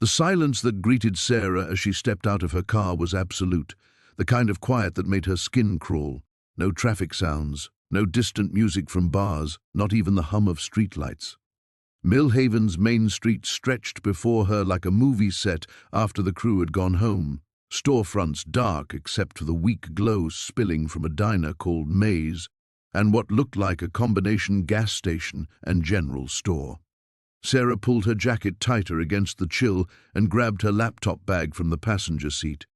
The silence that greeted Sarah as she stepped out of her car was absolute, the kind of quiet that made her skin crawl. No traffic sounds, no distant music from bars, not even the hum of streetlights. Millhaven's main street stretched before her like a movie set after the crew had gone home. Storefronts dark except for the weak glow spilling from a diner called May's and what looked like a combination gas station and general store. Sarah pulled her jacket tighter against the chill and grabbed her laptop bag from the passenger seat.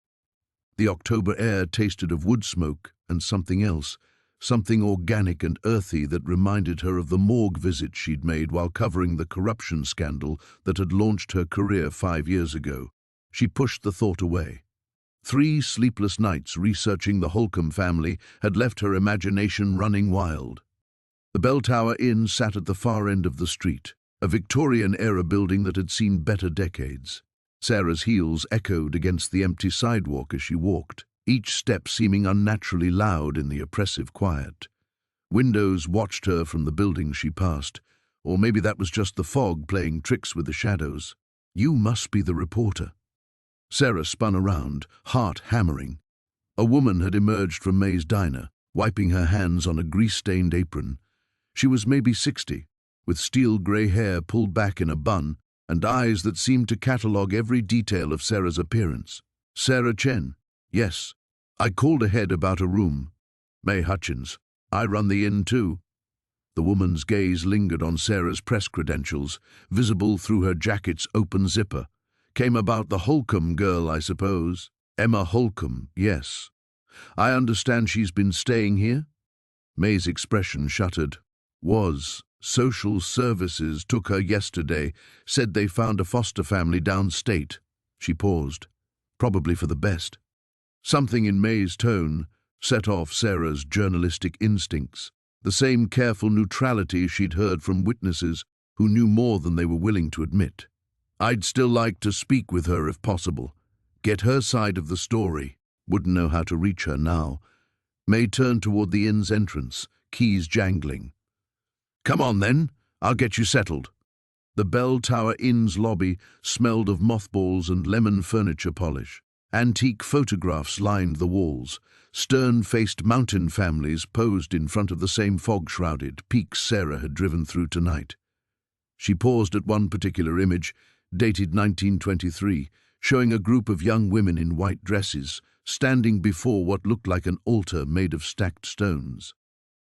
The October air tasted of wood smoke and something else, something organic and earthy that reminded her of the morgue visit she'd made while covering the corruption scandal that had launched her career 5 years ago. She pushed the thought away. 3 sleepless nights researching the Holcomb family had left her imagination running wild. The Bell Tower Inn sat at the far end of the street, a Victorian-era building that had seen better decades. Sarah's heels echoed against the empty sidewalk as she walked, each step seeming unnaturally loud in the oppressive quiet. Windows watched her from the buildings she passed, or maybe that was just the fog playing tricks with the shadows. "You must be the reporter." Sarah spun around, heart hammering. A woman had emerged from May's diner, wiping her hands on a grease-stained apron. She was maybe 60, with steel-grey hair pulled back in a bun and eyes that seemed to catalogue every detail of Sarah's appearance. "Sarah Chen. Yes. I called ahead about a room. May Hutchins. I run the inn too." The woman's gaze lingered on Sarah's press credentials, visible through her jacket's open zipper. "Came about the Holcomb girl, I suppose." "Emma Holcomb, yes. I understand she's been staying here?" May's expression shuttered. Social services took her yesterday, said they found a foster family downstate." She paused, probably for the best. Something in May's tone set off Sarah's journalistic instincts, the same careful neutrality she'd heard from witnesses who knew more than they were willing to admit. "I'd still like to speak with her if possible. Get her side of the story." Wouldn't know how to reach her now. May turned toward the inn's entrance, keys jangling. "Come on then, I'll get you settled." The Bell Tower Inn's lobby smelled of mothballs and lemon furniture polish. Antique photographs lined the walls. Stern-faced mountain families posed in front of the same fog-shrouded peaks Sarah had driven through tonight. She paused at one particular image, dated 1923, showing a group of young women in white dresses, standing before what looked like an altar made of stacked stones.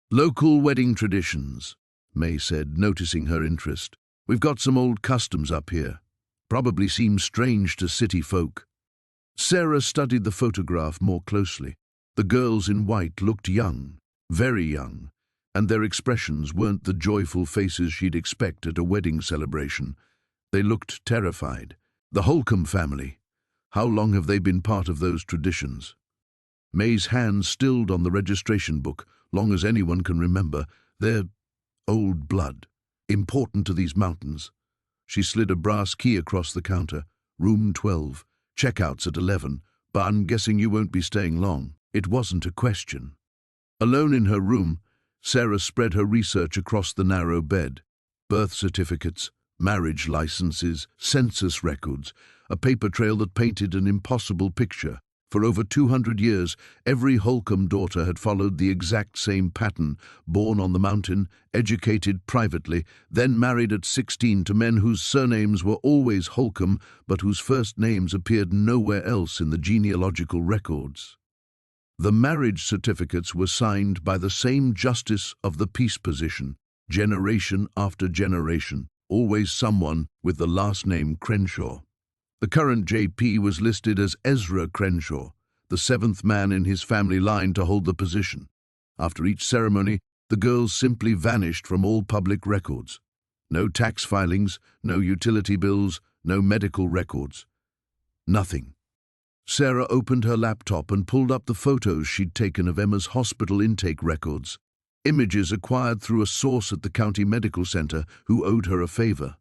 "Local wedding traditions," May said, noticing her interest. "We've got some old customs up here. Probably seem strange to city folk." Sarah studied the photograph more closely. The girls in white looked young, very young, and their expressions weren't the joyful faces she'd expect at a wedding celebration. They looked terrified. The Holcomb family. How long have they been part of those traditions? May's hands stilled on the registration book, long as anyone can remember. They're old blood, important to these mountains. She slid a brass key across the counter. "Room 12. Checkouts at 11, but I'm guessing you won't be staying long." It wasn't a question. Alone in her room, Sarah spread her research across the narrow bed. Birth certificates, marriage licenses, census records, a paper trail that painted an impossible picture. For over 200 years, every Holcomb daughter had followed the exact same pattern, born on the mountain, educated privately, then married at 16 to men whose surnames were always Holcomb, but whose first names appeared nowhere else in the genealogical records. The marriage certificates were signed by the same justice of the peace position, generation after generation, always someone with the last name Crenshaw. The current JP was listed as Ezra Crenshaw, the 7th man in his family line to hold the position. After each ceremony, the girls simply vanished from all public records. No tax filings, no utility bills, no medical records. Nothing. Sarah opened her laptop and pulled up the photos she'd taken of Emma's hospital intake records, images acquired through a source at the county medical center who owed her a favor.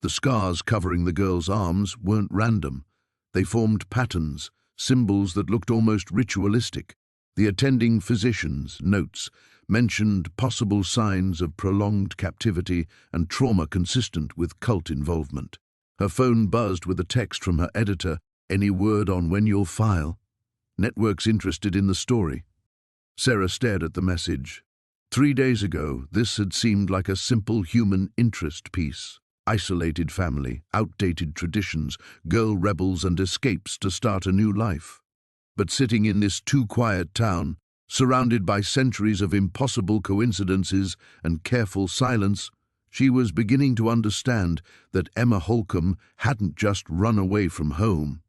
The scars covering the girl's arms weren't random. They formed patterns, symbols that looked almost ritualistic. The attending physician's notes mentioned possible signs of prolonged captivity and trauma consistent with cult involvement. Her phone buzzed with a text from her editor. "Any word on when you'll file? Network's interested in the story." Sarah stared at the message. 3 days ago, this had seemed like a simple human interest piece. Isolated family, outdated traditions, girl rebels and escapes to start a new life. But sitting in this too-quiet town, surrounded by centuries of impossible coincidences and careful silence, she was beginning to understand that Emma Holcomb hadn't just run away from home.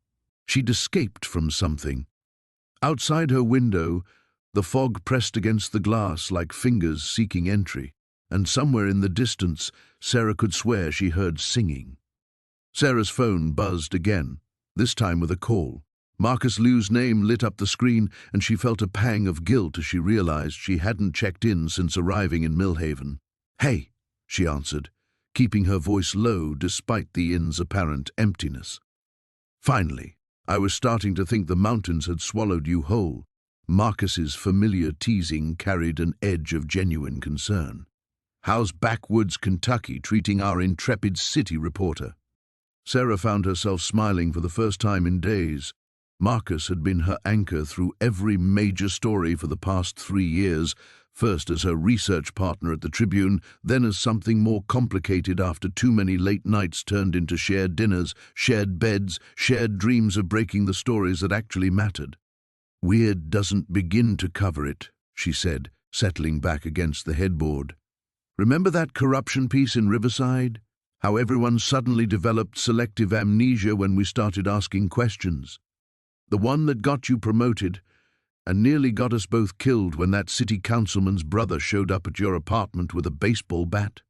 She'd escaped from something. Outside her window, the fog pressed against the glass like fingers seeking entry, and somewhere in the distance, Sarah could swear she heard singing. Sarah's phone buzzed again, this time with a call. Marcus Liu's name lit up the screen, and she felt a pang of guilt as she realized she hadn't checked in since arriving in Millhaven. "Hey," she answered, keeping her voice low despite the inn's apparent emptiness. "Finally, I was starting to think the mountains had swallowed you whole." Marcus's familiar teasing carried an edge of genuine concern. "How's backwoods Kentucky treating our intrepid city reporter?" Sarah found herself smiling for the first time in days. Marcus had been her anchor through every major story for the past 3 years, first as her research partner at the Tribune, then as something more complicated after too many late nights turned into shared dinners, shared beds, shared dreams of breaking the stories that actually mattered. "Weird doesn't begin to cover it," she said, settling back against the headboard. "Remember that corruption piece in Riverside? How everyone suddenly developed selective amnesia when we started asking questions? The one that got you promoted and nearly got us both killed when that city councilman's brother showed up at your apartment with a baseball bat?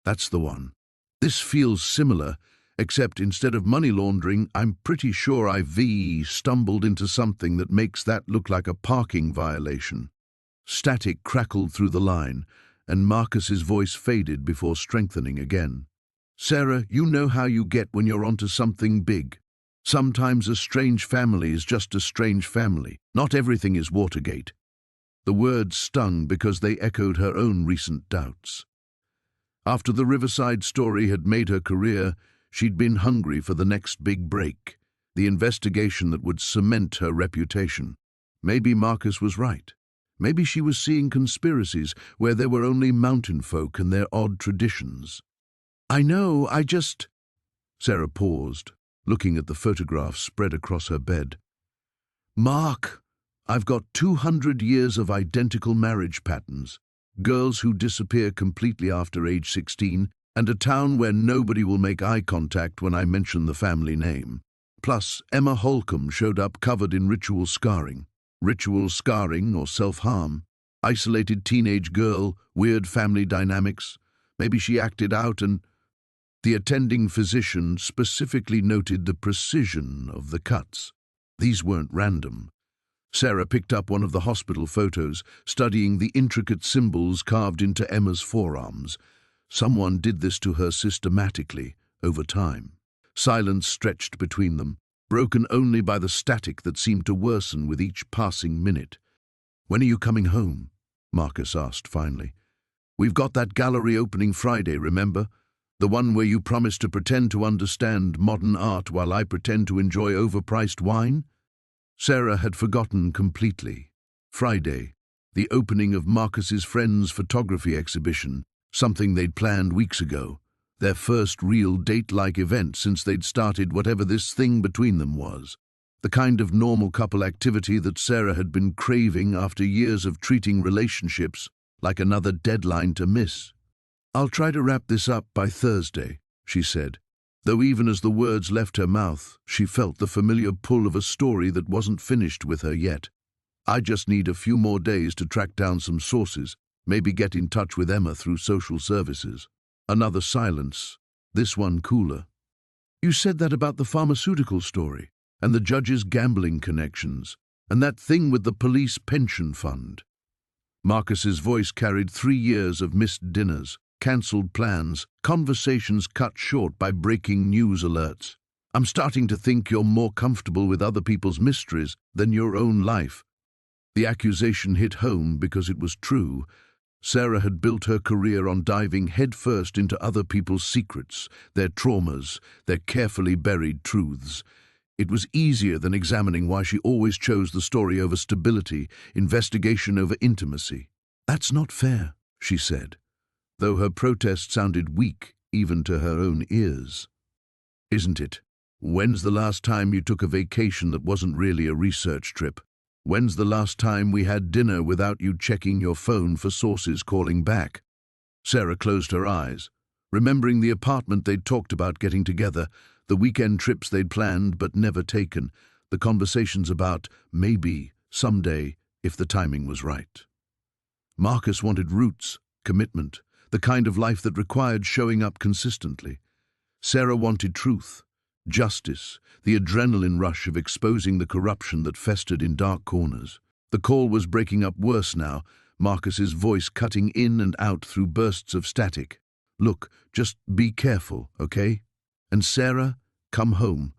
That's the one. This feels similar, except instead of money laundering, I'm pretty sure I've stumbled into something that makes that look like a parking violation." Static crackled through the line, and Marcus's voice faded before strengthening again. "Sarah, you know how you get when you're onto something big. Sometimes a strange family is just a strange family. Not everything is Watergate." The words stung because they echoed her own recent doubts. After the Riverside story had made her career, she'd been hungry for the next big break, the investigation that would cement her reputation. Maybe Marcus was right. Maybe she was seeing conspiracies where there were only mountain folk and their odd traditions. "I know, I just—" Sarah paused, looking at the photographs spread across her bed. "Mark, I've got 200 years of identical marriage patterns, girls who disappear completely after age 16, and a town where nobody will make eye contact when I mention the family name. Plus, Emma Holcomb showed up covered in ritual scarring. Ritual scarring or self-harm. Isolated teenage girl, weird family dynamics. Maybe she acted out and—" The attending physician specifically noted the precision of the cuts. These weren't random. Sarah picked up one of the hospital photos, studying the intricate symbols carved into Emma's forearms. Someone did this to her systematically, over time. Silence stretched between them, broken only by the static that seemed to worsen with each passing minute. "When are you coming home?" Marcus asked finally. "We've got that gallery opening Friday, remember? The one where you promised to pretend to understand modern art while I pretend to enjoy overpriced wine?" Sarah had forgotten completely. Friday, the opening of Marcus's friend's photography exhibition, something they'd planned weeks ago. Their first real date-like event since they'd started whatever this thing between them was. The kind of normal couple activity that Sarah had been craving after years of treating relationships like another deadline to miss. "I'll try to wrap this up by Thursday," she said, though even as the words left her mouth, she felt the familiar pull of a story that wasn't finished with her yet. "I just need a few more days to track down some sources, maybe get in touch with Emma through social services." Another silence, this one cooler. "You said that about the pharmaceutical story, and the judge's gambling connections, and that thing with the police pension fund." Marcus's voice carried 3 years of missed dinners, cancelled plans, conversations cut short by breaking news alerts. "I'm starting to think you're more comfortable with other people's mysteries than your own life." The accusation hit home because it was true. Sarah had built her career on diving headfirst into other people's secrets, their traumas, their carefully buried truths. It was easier than examining why she always chose the story over stability, investigation over intimacy. "That's not fair," she said, though her protest sounded weak even to her own ears. "Isn't it? When's the last time you took a vacation that wasn't really a research trip? When's the last time we had dinner without you checking your phone for sources calling back?" Sarah closed her eyes, remembering the apartment they'd talked about getting together, the weekend trips they'd planned but never taken, the conversations about maybe, someday, if the timing was right. Marcus wanted roots, commitment, the kind of life that required showing up consistently. Sarah wanted truth, justice, the adrenaline rush of exposing the corruption that festered in dark corners. The call was breaking up worse now, Marcus's voice cutting in and out through bursts of static. "Look, just be careful, okay? And Sarah, come home.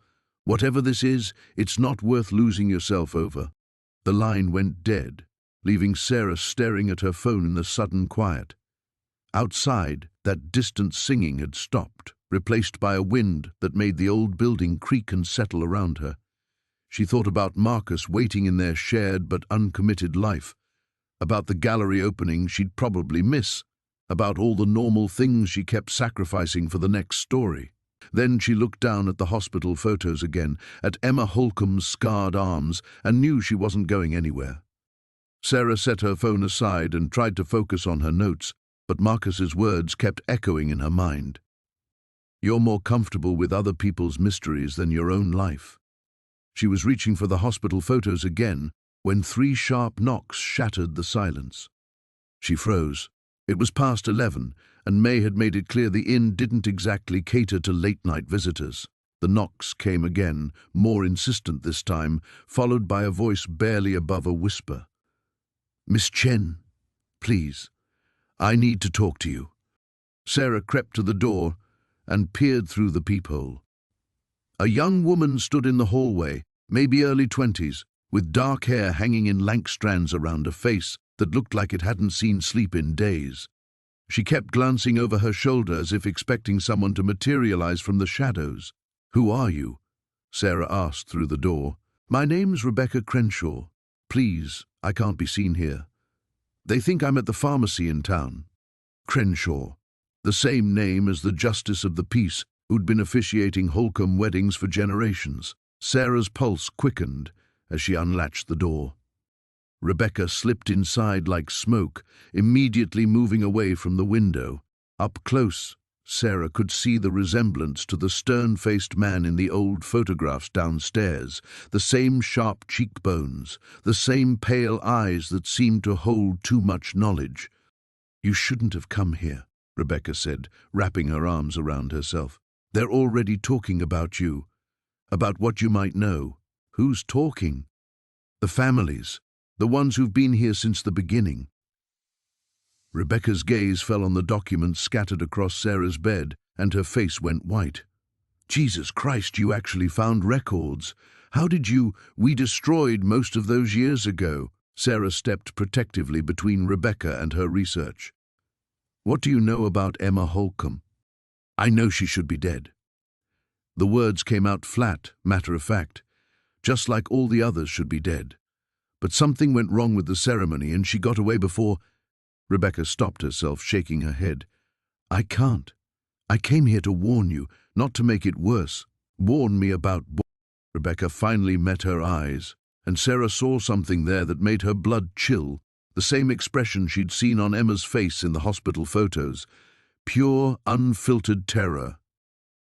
Whatever this is, it's not worth losing yourself over." The line went dead, leaving Sarah staring at her phone in the sudden quiet. Outside, that distant singing had stopped, replaced by a wind that made the old building creak and settle around her. She thought about Marcus waiting in their shared but uncommitted life, about the gallery opening she'd probably miss, about all the normal things she kept sacrificing for the next story. Then she looked down at the hospital photos again, at Emma Holcomb's scarred arms, and knew she wasn't going anywhere. Sarah set her phone aside and tried to focus on her notes, but Marcus's words kept echoing in her mind. "You're more comfortable with other people's mysteries than your own life." She was reaching for the hospital photos again when 3 sharp knocks shattered the silence. She froze. It was past 11, and May had made it clear the inn didn't exactly cater to late-night visitors. The knocks came again, more insistent this time, followed by a voice barely above a whisper. "Miss Chen, please, I need to talk to you." Sarah crept to the door and peered through the peephole. A young woman stood in the hallway, maybe early 20s, with dark hair hanging in lank strands around a face that looked like it hadn't seen sleep in days. She kept glancing over her shoulder as if expecting someone to materialize from the shadows. "Who are you?" Sarah asked through the door. "My name's Rebecca Crenshaw. Please, I can't be seen here. They think I'm at the pharmacy in town." Crenshaw, the same name as the Justice of the Peace who'd been officiating Holcomb weddings for generations. Sarah's pulse quickened as she unlatched the door. Rebecca slipped inside like smoke, immediately moving away from the window. Up close, Sarah could see the resemblance to the stern-faced man in the old photographs downstairs, the same sharp cheekbones, the same pale eyes that seemed to hold too much knowledge. "You shouldn't have come here," Rebecca said, wrapping her arms around herself. "They're already talking about you, about what you might know." "Who's talking?" "The families, the ones who've been here since the beginning." Rebecca's gaze fell on the documents scattered across Sarah's bed, and her face went white. "Jesus Christ, you actually found records. How did you? We destroyed most of those years ago." Sarah stepped protectively between Rebecca and her research. "What do you know about Emma Holcomb?" "I know she should be dead." The words came out flat, matter-of-fact, just like all the others should be dead. But something went wrong with the ceremony and she got away before... Rebecca stopped herself, shaking her head. "I can't. I came here to warn you, not to make it worse. Warn me about..." Rebecca finally met her eyes, and Sarah saw something there that made her blood chill, the same expression she'd seen on Emma's face in the hospital photos. Pure, unfiltered terror.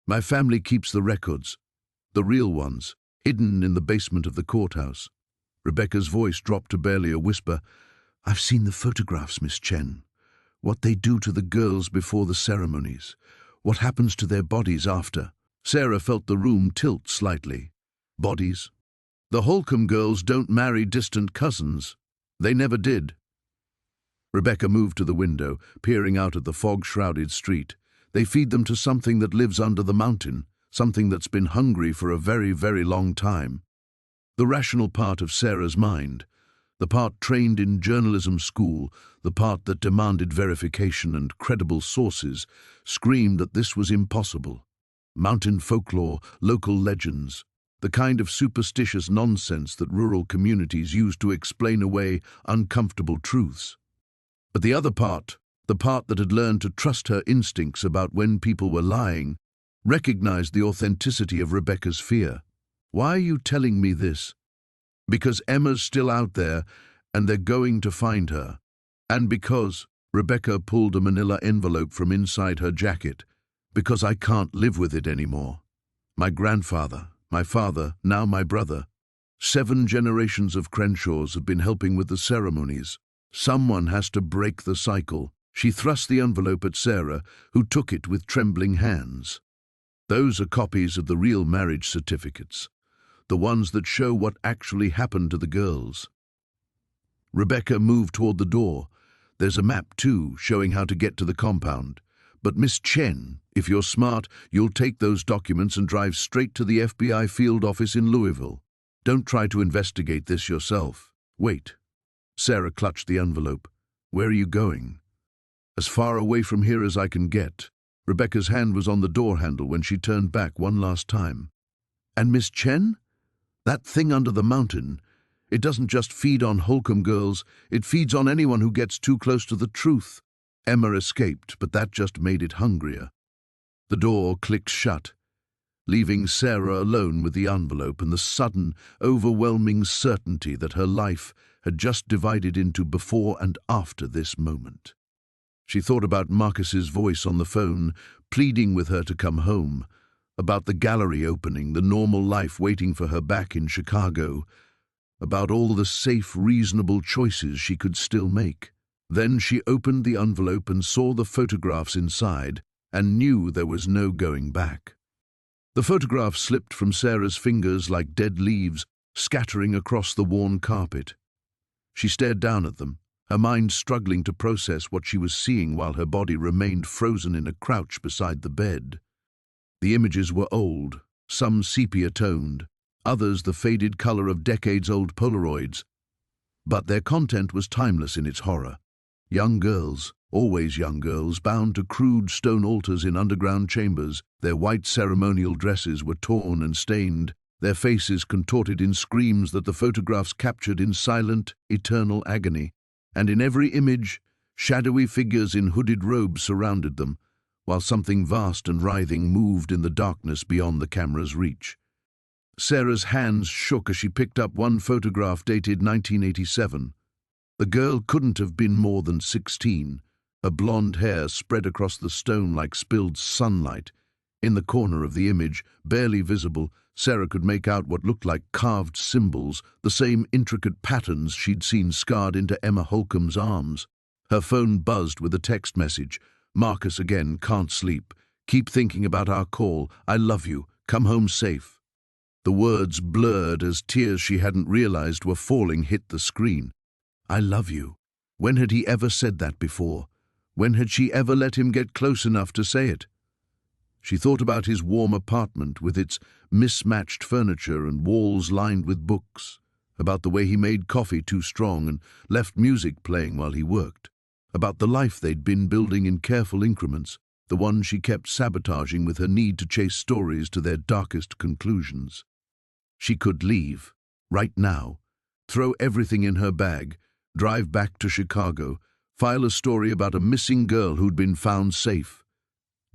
"My family keeps the records, the real ones, hidden in the basement of the courthouse." Rebecca's voice dropped to barely a whisper. "I've seen the photographs, Miss Chen. What they do to the girls before the ceremonies. What happens to their bodies after." Sarah felt the room tilt slightly. Bodies? The Holcomb girls don't marry distant cousins. They never did. Rebecca moved to the window, peering out at the fog-shrouded street. "They feed them to something that lives under the mountain, something that's been hungry for a very, very long time." The rational part of Sarah's mind, The part trained in journalism school, the part that demanded verification and credible sources, screamed that this was impossible. Mountain folklore, local legends, the kind of superstitious nonsense that rural communities use to explain away uncomfortable truths. But the other part, the part that had learned to trust her instincts about when people were lying, recognized the authenticity of Rebecca's fear. "Why are you telling me this?" "Because Emma's still out there, and they're going to find her." "And because," Rebecca pulled a manila envelope from inside her jacket, "because I can't live with it anymore. My grandfather, my father, now my brother. 7 generations of Crenshaws have been helping with the ceremonies. Someone has to break the cycle." She thrust the envelope at Sarah, who took it with trembling hands. "Those are copies of the real marriage certificates, the ones that show what actually happened to the girls." Rebecca moved toward the door. "There's a map, too, showing how to get to the compound. But Miss Chen, if you're smart, you'll take those documents and drive straight to the FBI field office in Louisville. Don't try to investigate this yourself. Wait." Sarah clutched the envelope. "Where are you going?" "As far away from here as I can get." Rebecca's hand was on the door handle when she turned back one last time. "And Miss Chen? That thing under the mountain, it doesn't just feed on Holcomb girls, it feeds on anyone who gets too close to the truth." Emma escaped, but that just made it hungrier. The door clicked shut, leaving Sarah alone with the envelope and the sudden, overwhelming certainty that her life had just divided into before and after this moment. She thought about Marcus's voice on the phone, pleading with her to come home, about the gallery opening, the normal life waiting for her back in Chicago, about all the safe, reasonable choices she could still make. Then she opened the envelope and saw the photographs inside, and knew there was no going back. The photographs slipped from Sarah's fingers like dead leaves, scattering across the worn carpet. She stared down at them, her mind struggling to process what she was seeing while her body remained frozen in a crouch beside the bed. The images were old, some sepia-toned, others the faded color of decades-old Polaroids. But their content was timeless in its horror. Young girls, always young girls, bound to crude stone altars in underground chambers. Their white ceremonial dresses were torn and stained, their faces contorted in screams that the photographs captured in silent, eternal agony. And in every image, shadowy figures in hooded robes surrounded them, while something vast and writhing moved in the darkness beyond the camera's reach. Sarah's hands shook as she picked up one photograph dated 1987. The girl couldn't have been more than 16, her blonde hair spread across the stone like spilled sunlight. In the corner of the image, barely visible, Sarah could make out what looked like carved symbols, the same intricate patterns she'd seen scarred into Emma Holcomb's arms. Her phone buzzed with a text message. "Marcus again, can't sleep. Keep thinking about our call. I love you. Come home safe." The words blurred as tears she hadn't realized were falling hit the screen. "I love you." When had he ever said that before? When had she ever let him get close enough to say it? She thought about his warm apartment with its mismatched furniture and walls lined with books, about the way he made coffee too strong and left music playing while he worked, about the life they'd been building in careful increments, the one she kept sabotaging with her need to chase stories to their darkest conclusions. She could leave, right now, throw everything in her bag, drive back to Chicago, file a story about a missing girl who'd been found safe,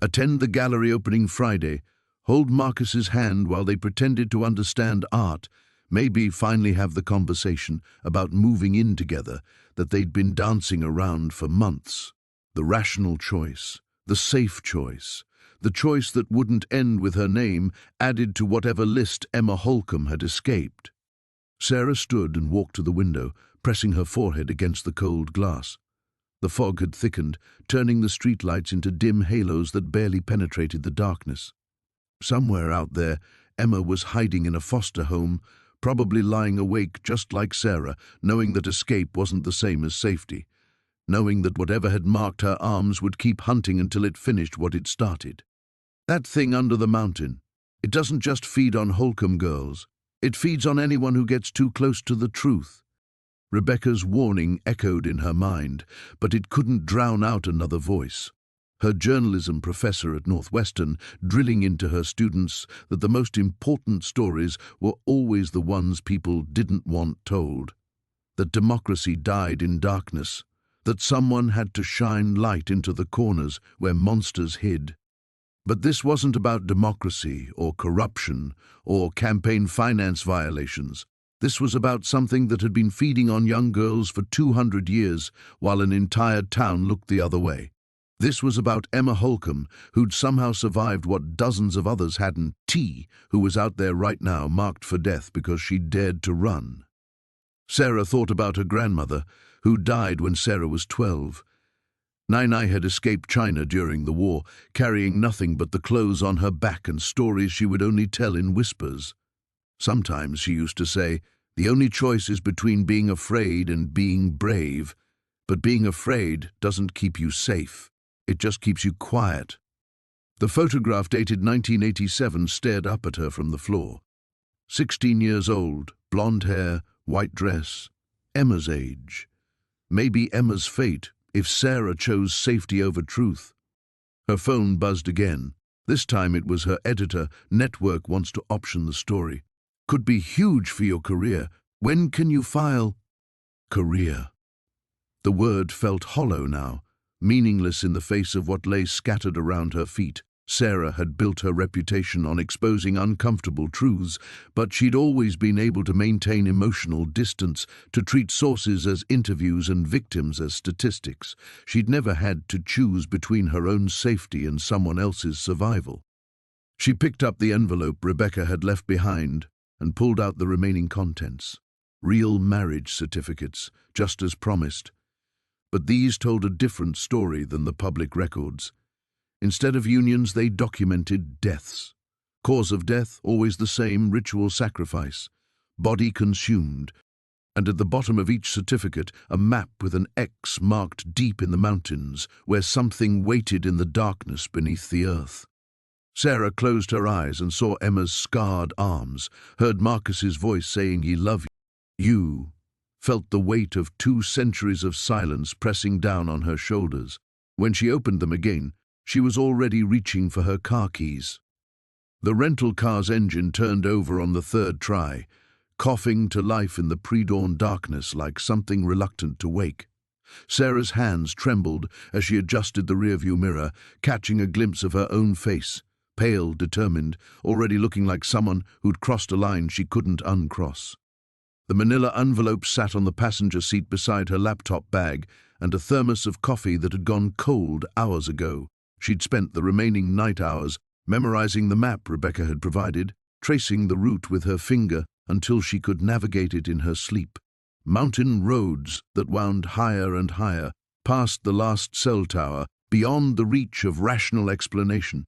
attend the gallery opening Friday, hold Marcus's hand while they pretended to understand art, maybe finally have the conversation about moving in together that they'd been dancing around for months. The rational choice, the safe choice, the choice that wouldn't end with her name added to whatever list Emma Holcomb had escaped. Sarah stood and walked to the window, pressing her forehead against the cold glass. The fog had thickened, turning the streetlights into dim halos that barely penetrated the darkness. Somewhere out there, Emma was hiding in a foster home, probably lying awake just like Sarah, knowing that escape wasn't the same as safety, knowing that whatever had marked her arms would keep hunting until it finished what it started. That thing under the mountain, it doesn't just feed on Holcomb girls, it feeds on anyone who gets too close to the truth. Rebecca's warning echoed in her mind, but it couldn't drown out another voice. Her journalism professor at Northwestern, drilling into her students that the most important stories were always the ones people didn't want told. That democracy died in darkness, that someone had to shine light into the corners where monsters hid. But this wasn't about democracy or corruption or campaign finance violations. This was about something that had been feeding on young girls for 200 years while an entire town looked the other way. This was about Emma Holcomb, who'd somehow survived what dozens of others hadn't, who was out there right now marked for death because she dared to run. Sarah thought about her grandmother, who died when Sarah was 12. Nai had escaped China during the war, carrying nothing but the clothes on her back and stories she would only tell in whispers. Sometimes, she used to say, the only choice is between being afraid and being brave, but being afraid doesn't keep you safe. It just keeps you quiet. The photograph dated 1987 stared up at her from the floor. 16 years old, blonde hair, white dress. Emma's age. Maybe Emma's fate, if Sarah chose safety over truth. Her phone buzzed again. This time it was her editor. Network wants to option the story. Could be huge for your career. When can you file? Career. The word felt hollow now, meaningless in the face of what lay scattered around her feet. Sarah had built her reputation on exposing uncomfortable truths, but she'd always been able to maintain emotional distance, to treat sources as interviews and victims as statistics. She'd never had to choose between her own safety and someone else's survival. She picked up the envelope Rebecca had left behind and pulled out the remaining contents. Real marriage certificates, just as promised. But these told a different story than the public records. Instead of unions, they documented deaths. Cause of death, always the same, ritual sacrifice. Body consumed. And at the bottom of each certificate, a map with an X marked deep in the mountains, where something waited in the darkness beneath the earth. Sarah closed her eyes and saw Emma's scarred arms, heard Marcus's voice saying he loved you, felt the weight of 2 centuries of silence pressing down on her shoulders. When she opened them again, she was already reaching for her car keys. The rental car's engine turned over on the 3rd try, coughing to life in the pre-dawn darkness like something reluctant to wake. Sarah's hands trembled as she adjusted the rearview mirror, catching a glimpse of her own face, pale, determined, already looking like someone who'd crossed a line she couldn't uncross. The manila envelope sat on the passenger seat beside her laptop bag, and a thermos of coffee that had gone cold hours ago. She'd spent the remaining night hours memorizing the map Rebecca had provided, tracing the route with her finger until she could navigate it in her sleep. Mountain roads that wound higher and higher, past the last cell tower, beyond the reach of rational explanation.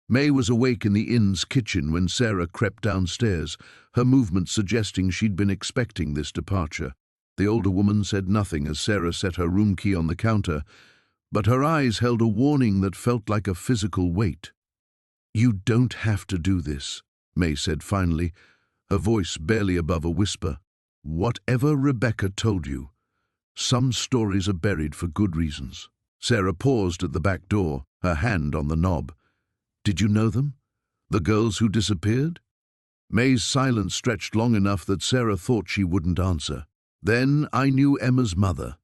May was awake in the inn's kitchen when Sarah crept downstairs, her movements suggesting she'd been expecting this departure. The older woman said nothing as Sarah set her room key on the counter, but her eyes held a warning that felt like a physical weight. "You don't have to do this," May said finally, her voice barely above a whisper. "Whatever Rebecca told you, some stories are buried for good reasons." Sarah paused at the back door, her hand on the knob. "Did you know them? The girls who disappeared?" May's silence stretched long enough that Sarah thought she wouldn't answer. "Then I knew Emma's mother.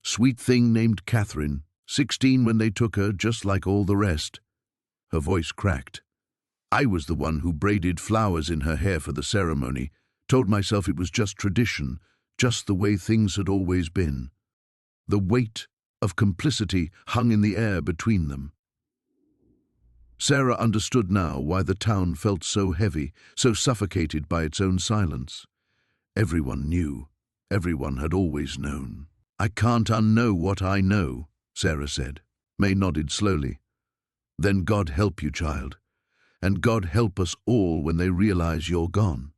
Sweet thing named Catherine. 16 when they took her, just like all the rest." Her voice cracked. "I was the one who braided flowers in her hair for the ceremony, told myself it was just tradition, just the way things had always been." The weight of complicity hung in the air between them. Sarah understood now why the town felt so heavy, so suffocated by its own silence. Everyone knew. Everyone had always known. "I can't unknow what I know," Sarah said. May nodded slowly. "Then God help you, child. And God help us all when they realize you're gone."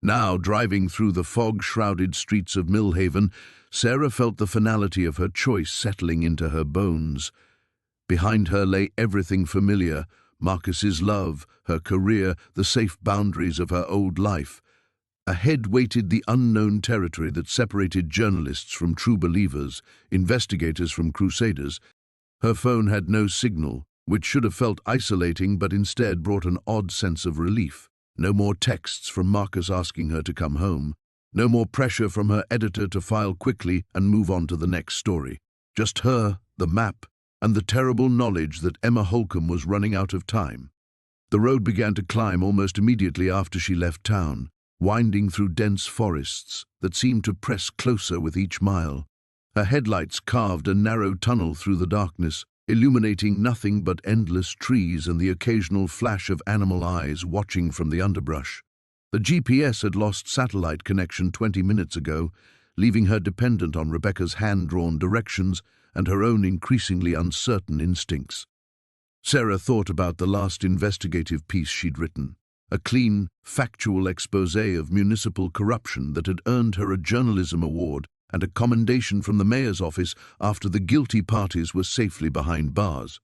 Now, driving through the fog-shrouded streets of Millhaven, Sarah felt the finality of her choice settling into her bones. Behind her lay everything familiar, Marcus's love, her career, the safe boundaries of her old life. Ahead waited the unknown territory that separated journalists from true believers, investigators from crusaders. Her phone had no signal, which should have felt isolating but instead brought an odd sense of relief. No more texts from Marcus asking her to come home. No more pressure from her editor to file quickly and move on to the next story. Just her, the map, and the terrible knowledge that Emma Holcomb was running out of time. The road began to climb almost immediately after she left town, winding through dense forests that seemed to press closer with each mile. Her headlights carved a narrow tunnel through the darkness, illuminating nothing but endless trees and the occasional flash of animal eyes watching from the underbrush. The GPS had lost satellite connection 20 minutes ago, leaving her dependent on Rebecca's hand-drawn directions and her own increasingly uncertain instincts. Sarah thought about the last investigative piece she'd written, a clean, factual exposé of municipal corruption that had earned her a journalism award and a commendation from the mayor's office after the guilty parties were safely behind bars.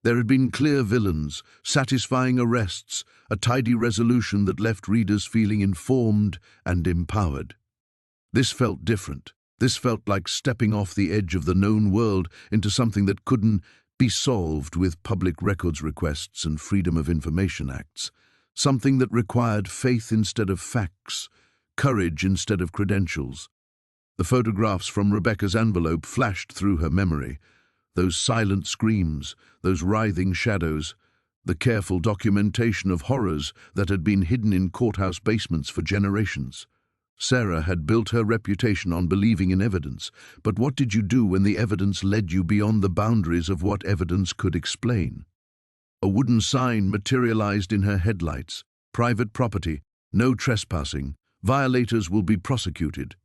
There had been clear villains, satisfying arrests, a tidy resolution that left readers feeling informed and empowered. This felt different. This felt like stepping off the edge of the known world into something that couldn't be solved with public records requests and Freedom of Information Acts. Something that required faith instead of facts, courage instead of credentials. The photographs from Rebecca's envelope flashed through her memory. Those silent screams, those writhing shadows, the careful documentation of horrors that had been hidden in courthouse basements for generations. Sarah had built her reputation on believing in evidence, but what did you do when the evidence led you beyond the boundaries of what evidence could explain? A wooden sign materialized in her headlights. Private property, no trespassing, violators will be prosecuted.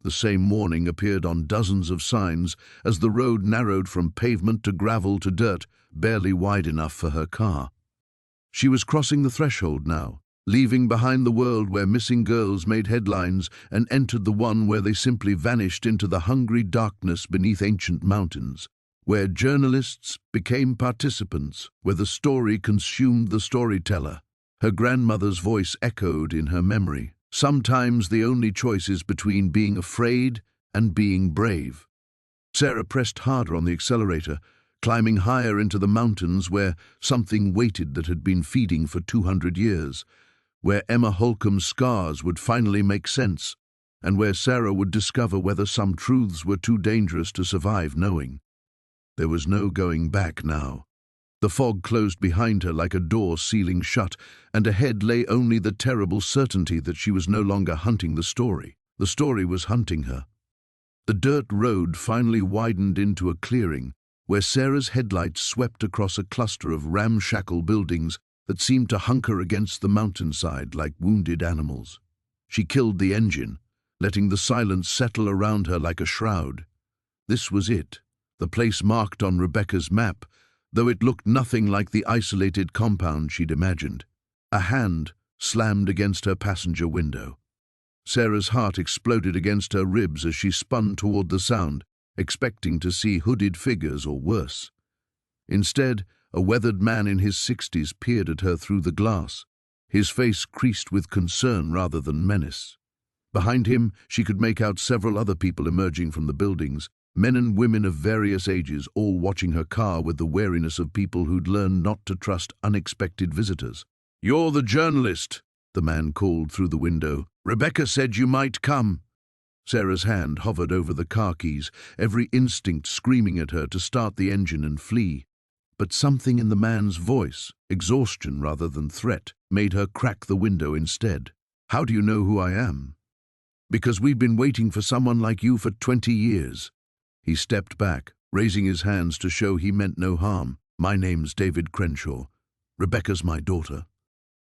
The same warning appeared on dozens of signs as the road narrowed from pavement to gravel to dirt, barely wide enough for her car. She was crossing the threshold now, leaving behind the world where missing girls made headlines and entered the one where they simply vanished into the hungry darkness beneath ancient mountains, where journalists became participants, where the story consumed the storyteller. Her grandmother's voice echoed in her memory. Sometimes the only choice is between being afraid and being brave. Sarah pressed harder on the accelerator, climbing higher into the mountains where something waited that had been feeding for 200 years, where Emma Holcomb's scars would finally make sense, and where Sarah would discover whether some truths were too dangerous to survive knowing. There was no going back now. The fog closed behind her like a door sealing shut, and ahead lay only the terrible certainty that she was no longer hunting the story. The story was hunting her. The dirt road finally widened into a clearing, where Sarah's headlights swept across a cluster of ramshackle buildings that seemed to hunker against the mountainside like wounded animals. She killed the engine, letting the silence settle around her like a shroud. This was it, the place marked on Rebecca's map, though it looked nothing like the isolated compound she'd imagined. A hand slammed against her passenger window. Sarah's heart exploded against her ribs as she spun toward the sound, expecting to see hooded figures or worse. Instead, a weathered man in his 60s peered at her through the glass, his face creased with concern rather than menace. Behind him, she could make out several other people emerging from the buildings, men and women of various ages, all watching her car with the wariness of people who'd learned not to trust unexpected visitors. "You're the journalist," the man called through the window. "Rebecca said you might come." Sarah's hand hovered over the car keys, every instinct screaming at her to start the engine and flee. But something in the man's voice, exhaustion rather than threat, made her crack the window instead. "How do you know who I am?" "Because we've been waiting for someone like you for 20 years. He stepped back, raising his hands to show he meant no harm. "My name's David Crenshaw. Rebecca's my daughter."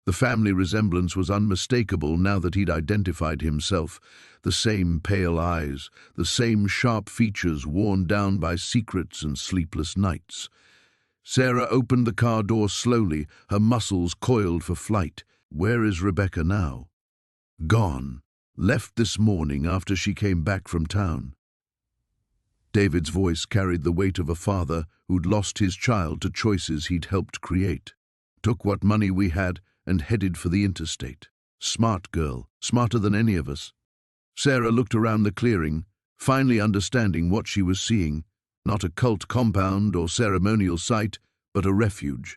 The family resemblance was unmistakable now that he'd identified himself. The same pale eyes, the same sharp features worn down by secrets and sleepless nights. Sarah opened the car door slowly, her muscles coiled for flight. Where is Rebecca now? Gone. Left this morning after she came back from town. David's voice carried the weight of a father who'd lost his child to choices he'd helped create. Took what money we had and headed for the interstate. Smart girl, smarter than any of us. Sarah looked around the clearing, finally understanding what she was seeing. Not a cult compound or ceremonial site, but a refuge.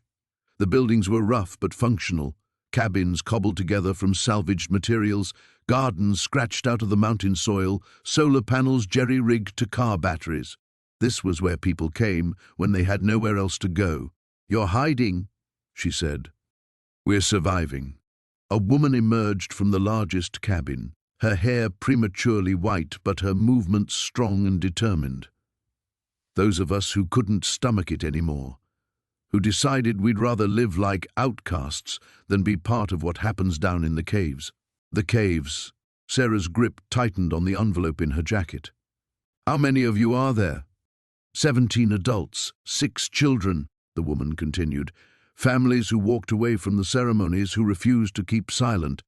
The buildings were rough but functional, cabins cobbled together from salvaged materials, gardens scratched out of the mountain soil, solar panels jerry-rigged to car batteries. This was where people came when they had nowhere else to go. "You're hiding," she said. "We're surviving." A woman emerged from the largest cabin, her hair prematurely white but her movements strong and determined. Those of us who couldn't stomach it anymore, who decided we'd rather live like outcasts than be part of what happens down in the caves. The caves. Sarah's grip tightened on the envelope in her jacket. "How many of you are there?" 17 adults, 6 children, the woman continued. Families who walked away from the ceremonies, who refused to keep silent.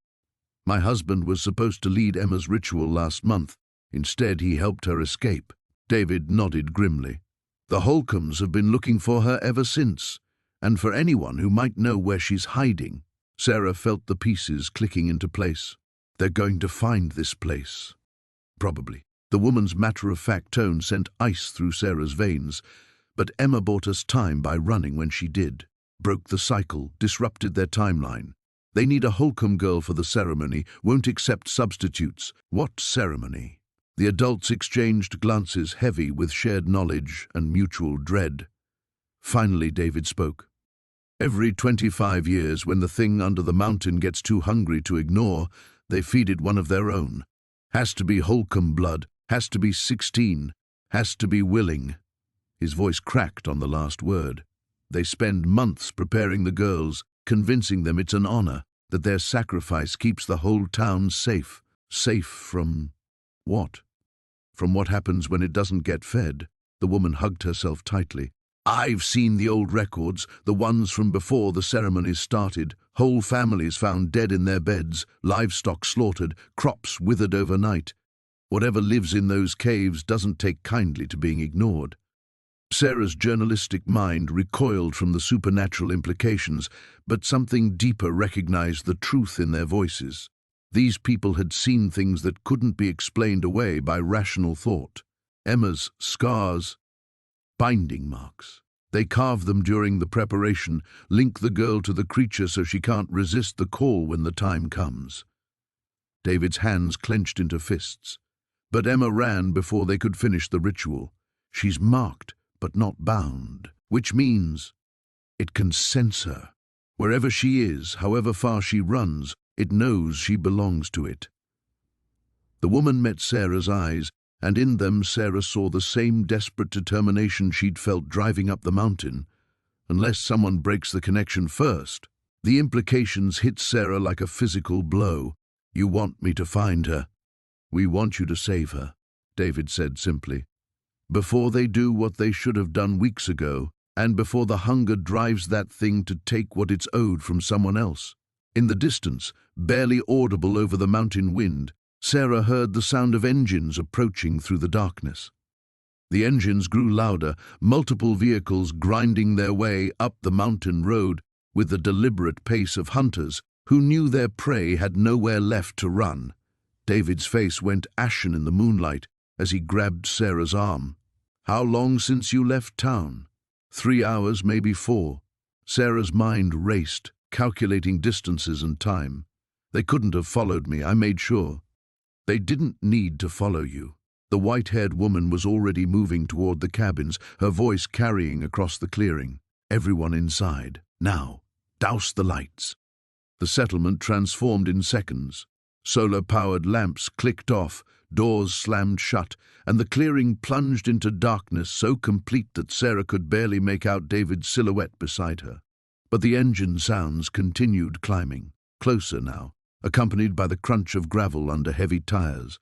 My husband was supposed to lead Emma's ritual last month. Instead, he helped her escape. David nodded grimly. The Holcombs have been looking for her ever since, and for anyone who might know where she's hiding. Sarah felt the pieces clicking into place. They're going to find this place. Probably. The woman's matter-of-fact tone sent ice through Sarah's veins, but Emma bought us time by running when she did. Broke the cycle, disrupted their timeline. They need a Holcomb girl for the ceremony, won't accept substitutes. What ceremony? The adults exchanged glances heavy with shared knowledge and mutual dread. Finally, David spoke. Every 25 years, when the thing under the mountain gets too hungry to ignore, they feed it one of their own. Has to be Holcomb blood, has to be 16, has to be willing. His voice cracked on the last word. They spend months preparing the girls, convincing them it's an honor, that their sacrifice keeps the whole town safe. Safe from what? From what happens when it doesn't get fed. The woman hugged herself tightly. I've seen the old records, the ones from before the ceremonies started. Whole families found dead in their beds, livestock slaughtered, crops withered overnight. Whatever lives in those caves doesn't take kindly to being ignored. Sarah's journalistic mind recoiled from the supernatural implications, but something deeper recognized the truth in their voices. These people had seen things that couldn't be explained away by rational thought. Emma's scars, binding marks. They carve them during the preparation, link the girl to the creature so she can't resist the call when the time comes. David's hands clenched into fists. But Emma ran before they could finish the ritual. She's marked, but not bound, which means it can sense her. Wherever she is, however far she runs, it knows she belongs to it. The woman met Sarah's eyes, and in them Sarah saw the same desperate determination she'd felt driving up the mountain. Unless someone breaks the connection first. The implications hit Sarah like a physical blow. You want me to find her. We want you to save her, David said simply. Before they do what they should have done weeks ago, and before the hunger drives that thing to take what it's owed from someone else. In the distance, barely audible over the mountain wind, Sarah heard the sound of engines approaching through the darkness. The engines grew louder, multiple vehicles grinding their way up the mountain road with the deliberate pace of hunters who knew their prey had nowhere left to run. David's face went ashen in the moonlight as he grabbed Sarah's arm. How long since you left town? 3 hours, maybe 4. Sarah's mind raced, calculating distances and time. They couldn't have followed me, I made sure. They didn't need to follow you. The white-haired woman was already moving toward the cabins, her voice carrying across the clearing. Everyone inside. Now, douse the lights. The settlement transformed in seconds. Solar-powered lamps clicked off, doors slammed shut, and the clearing plunged into darkness so complete that Sarah could barely make out David's silhouette beside her. But the engine sounds continued climbing, closer now, accompanied by the crunch of gravel under heavy tires.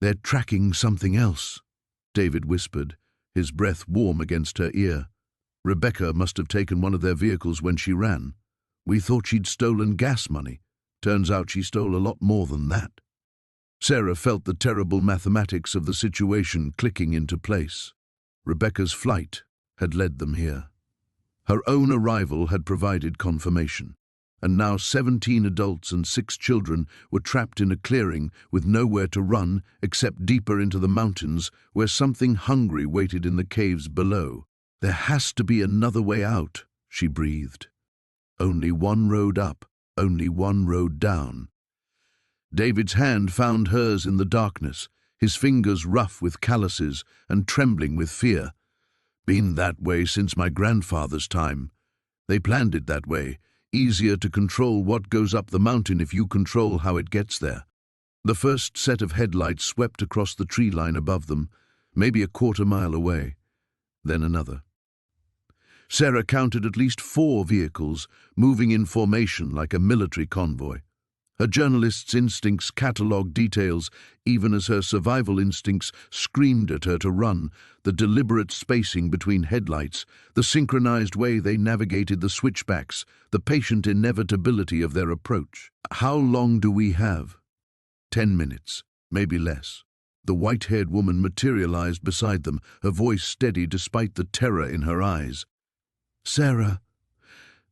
They're tracking something else, David whispered, his breath warm against her ear. Rebecca must have taken one of their vehicles when she ran. We thought she'd stolen gas money. Turns out she stole a lot more than that. Sarah felt the terrible mathematics of the situation clicking into place. Rebecca's flight had led them here. Her own arrival had provided confirmation. And now 17 adults and 6 children were trapped in a clearing with nowhere to run except deeper into the mountains where something hungry waited in the caves below. "There has to be another way out," she breathed. "Only one road up, only one road down." David's hand found hers in the darkness, his fingers rough with calluses and trembling with fear. "Been that way since my grandfather's time. They planned it that way. Easier to control what goes up the mountain if you control how it gets there." The first set of headlights swept across the tree line above them, maybe a quarter-mile away. Then another. Sarah counted at least 4 vehicles, moving in formation like a military convoy. Her journalist's instincts catalogued details, even as her survival instincts screamed at her to run, the deliberate spacing between headlights, the synchronized way they navigated the switchbacks, the patient inevitability of their approach. "How long do we have?" 10 minutes, maybe less. The white-haired woman materialized beside them, her voice steady despite the terror in her eyes. "Sarah,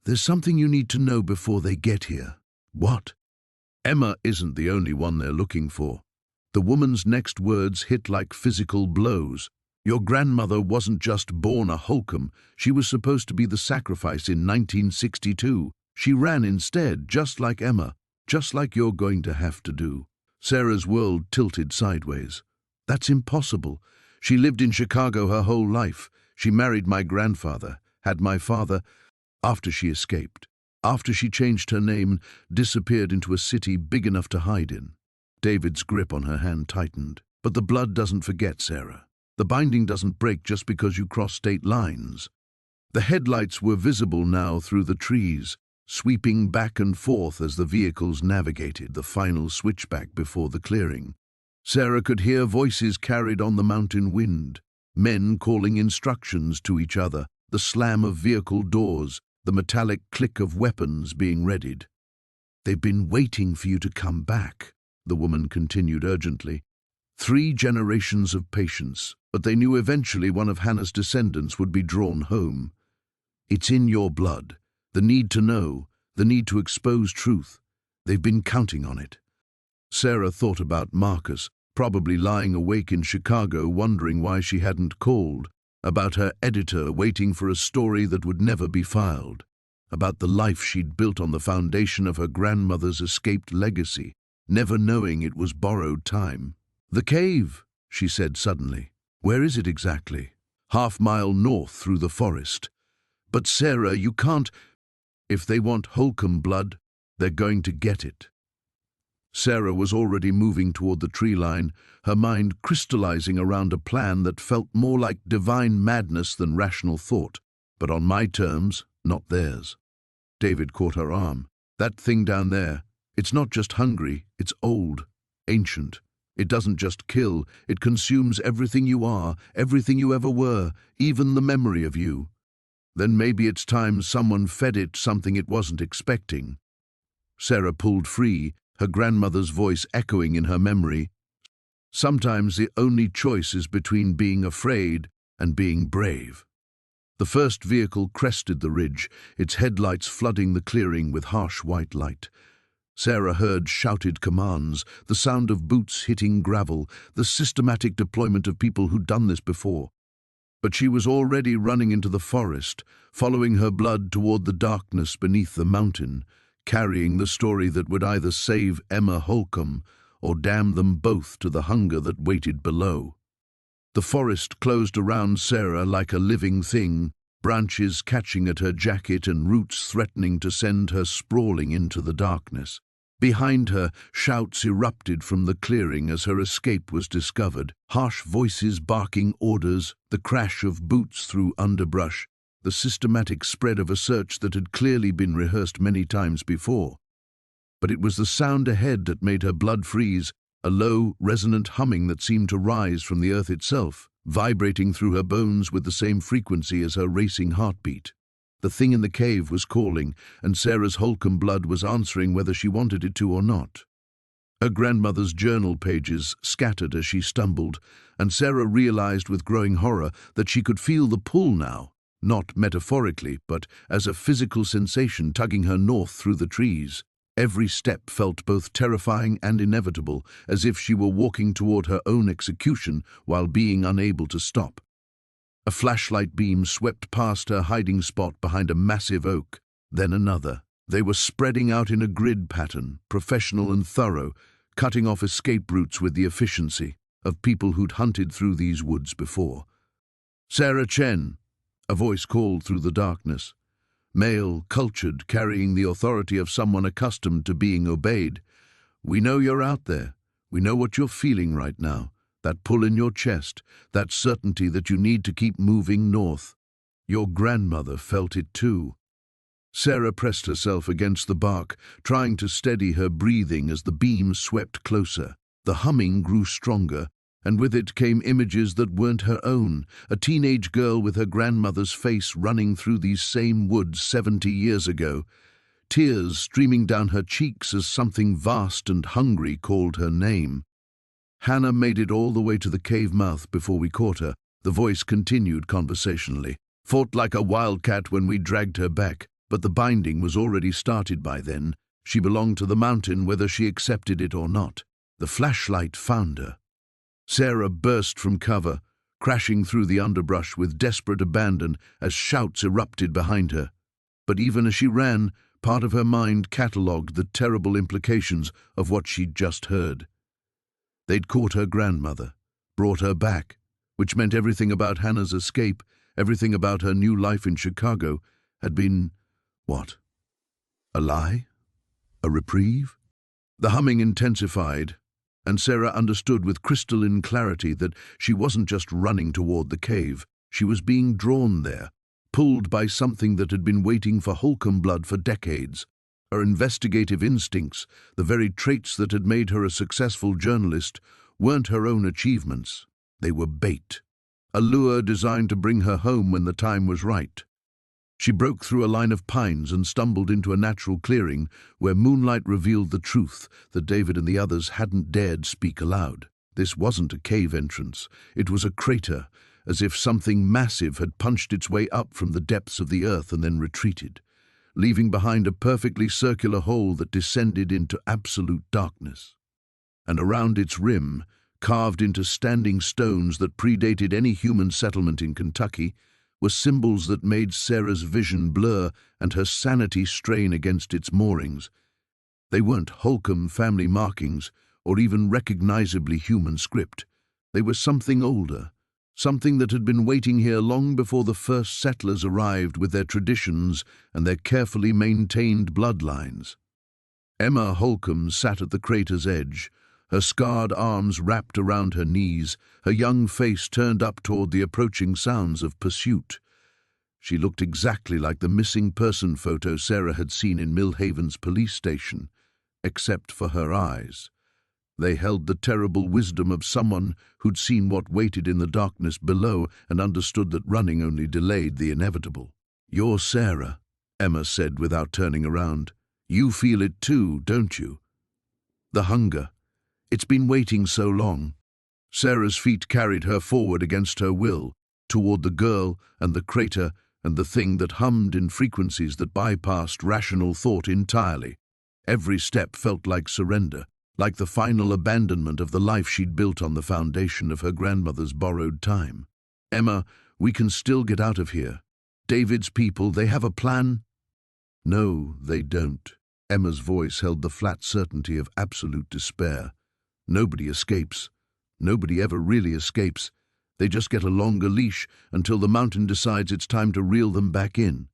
there's something you need to know before they get here." "What?" "Emma isn't the only one they're looking for." The woman's next words hit like physical blows. "Your grandmother wasn't just born a Holcomb. She was supposed to be the sacrifice in 1962. She ran instead, just like Emma, just like you're going to have to do." Sarah's world tilted sideways. "That's impossible. She lived in Chicago her whole life. She married my grandfather, had my father, after she escaped. After she changed her name, disappeared into a city big enough to hide in." David's grip on her hand tightened. "But the blood doesn't forget, Sarah. The binding doesn't break just because you cross state lines." The headlights were visible now through the trees, sweeping back and forth as the vehicles navigated the final switchback before the clearing. Sarah could hear voices carried on the mountain wind, men calling instructions to each other, the slam of vehicle doors, the metallic click of weapons being readied. "They've been waiting for you to come back," the woman continued urgently. 3 generations of patience, but they knew eventually one of Hannah's descendants would be drawn home. "It's in your blood. The need to know, the need to expose truth. They've been counting on it." Sarah thought about Marcus, probably lying awake in Chicago wondering why she hadn't called, about her editor waiting for a story that would never be filed, about the life she'd built on the foundation of her grandmother's escaped legacy, never knowing it was borrowed time. "The cave," she said suddenly. "Where is it exactly?" "Half-mile north through the forest." "But Sarah, you can't—" "If they want Holcomb blood, they're going to get it." Sarah was already moving toward the tree line, her mind crystallizing around a plan that felt more like divine madness than rational thought, but on my terms, not theirs. David caught her arm. "That thing down there, it's not just hungry, it's old, ancient. It doesn't just kill, it consumes everything you are, everything you ever were, even the memory of you. Then maybe it's time someone fed it something it wasn't expecting." Sarah pulled free, her grandmother's voice echoing in her memory. "Sometimes the only choice is between being afraid and being brave." The first vehicle crested the ridge, its headlights flooding the clearing with harsh white light. Sarah heard shouted commands, the sound of boots hitting gravel, the systematic deployment of people who'd done this before. But she was already running into the forest, following her blood toward the darkness beneath the mountain, carrying the story that would either save Emma Holcomb or damn them both to the hunger that waited below. The forest closed around Sarah like a living thing, branches catching at her jacket and roots threatening to send her sprawling into the darkness. Behind her, shouts erupted from the clearing as her escape was discovered, harsh voices barking orders, the crash of boots through underbrush, the systematic spread of a search that had clearly been rehearsed many times before. But it was the sound ahead that made her blood freeze, a low, resonant humming that seemed to rise from the earth itself, vibrating through her bones with the same frequency as her racing heartbeat. The thing in the cave was calling, and Sarah's Holcomb blood was answering whether she wanted it to or not. Her grandmother's journal pages scattered as she stumbled, and Sarah realized with growing horror that she could feel the pull now, not metaphorically, but as a physical sensation tugging her north through the trees. Every step felt both terrifying and inevitable, as if she were walking toward her own execution while being unable to stop. A flashlight beam swept past her hiding spot behind a massive oak, then another. They were spreading out in a grid pattern, professional and thorough, cutting off escape routes with the efficiency of people who'd hunted through these woods before. "Sarah Chen," a voice called through the darkness. Male, cultured, carrying the authority of someone accustomed to being obeyed. "We know you're out there. We know what you're feeling right now. That pull in your chest, that certainty that you need to keep moving north. Your grandmother felt it too." Sarah pressed herself against the bark, trying to steady her breathing as the beam swept closer. The humming grew stronger, and with it came images that weren't her own, a teenage girl with her grandmother's face running through these same woods 70 years ago, tears streaming down her cheeks as something vast and hungry called her name. "Hannah made it all the way to the cave mouth before we caught her," the voice continued conversationally. "Fought like a wildcat when we dragged her back, but the binding was already started by then. She belonged to the mountain whether she accepted it or not. The flashlight found her." Sarah burst from cover, crashing through the underbrush with desperate abandon as shouts erupted behind her. But even as she ran, part of her mind catalogued the terrible implications of what she'd just heard. They'd caught her grandmother, brought her back, which meant everything about Hannah's escape, everything about her new life in Chicago, had been, what? A lie? A reprieve? The humming intensified, and Sarah understood with crystalline clarity that she wasn't just running toward the cave. She was being drawn there, pulled by something that had been waiting for Holcomb blood for decades. Her investigative instincts, the very traits that had made her a successful journalist, weren't her own achievements. They were bait, a lure designed to bring her home when the time was right. She broke through a line of pines and stumbled into a natural clearing where moonlight revealed the truth that David and the others hadn't dared speak aloud. This wasn't a cave entrance. It was a crater, as if something massive had punched its way up from the depths of the earth and then retreated, leaving behind a perfectly circular hole that descended into absolute darkness. And around its rim, carved into standing stones that predated any human settlement in Kentucky, were symbols that made Sarah's vision blur and her sanity strain against its moorings. They weren't Holcomb family markings or even recognizably human script. They were something older, something that had been waiting here long before the first settlers arrived with their traditions and their carefully maintained bloodlines. Emma Holcomb sat at the crater's edge, her scarred arms wrapped around her knees, her young face turned up toward the approaching sounds of pursuit. She looked exactly like the missing person photo Sarah had seen in Millhaven's police station, except for her eyes. They held the terrible wisdom of someone who'd seen what waited in the darkness below and understood that running only delayed the inevitable. "You're Sarah," Emma said without turning around. "You feel it too, don't you? The hunger. It's been waiting so long." Sarah's feet carried her forward against her will, toward the girl and the crater and the thing that hummed in frequencies that bypassed rational thought entirely. Every step felt like surrender, like the final abandonment of the life she'd built on the foundation of her grandmother's borrowed time. "Emma, we can still get out of here. David's people, they have a plan?" "No, they don't." Emma's voice held the flat certainty of absolute despair. "Nobody escapes. Nobody ever really escapes. They just get a longer leash until the mountain decides it's time to reel them back in."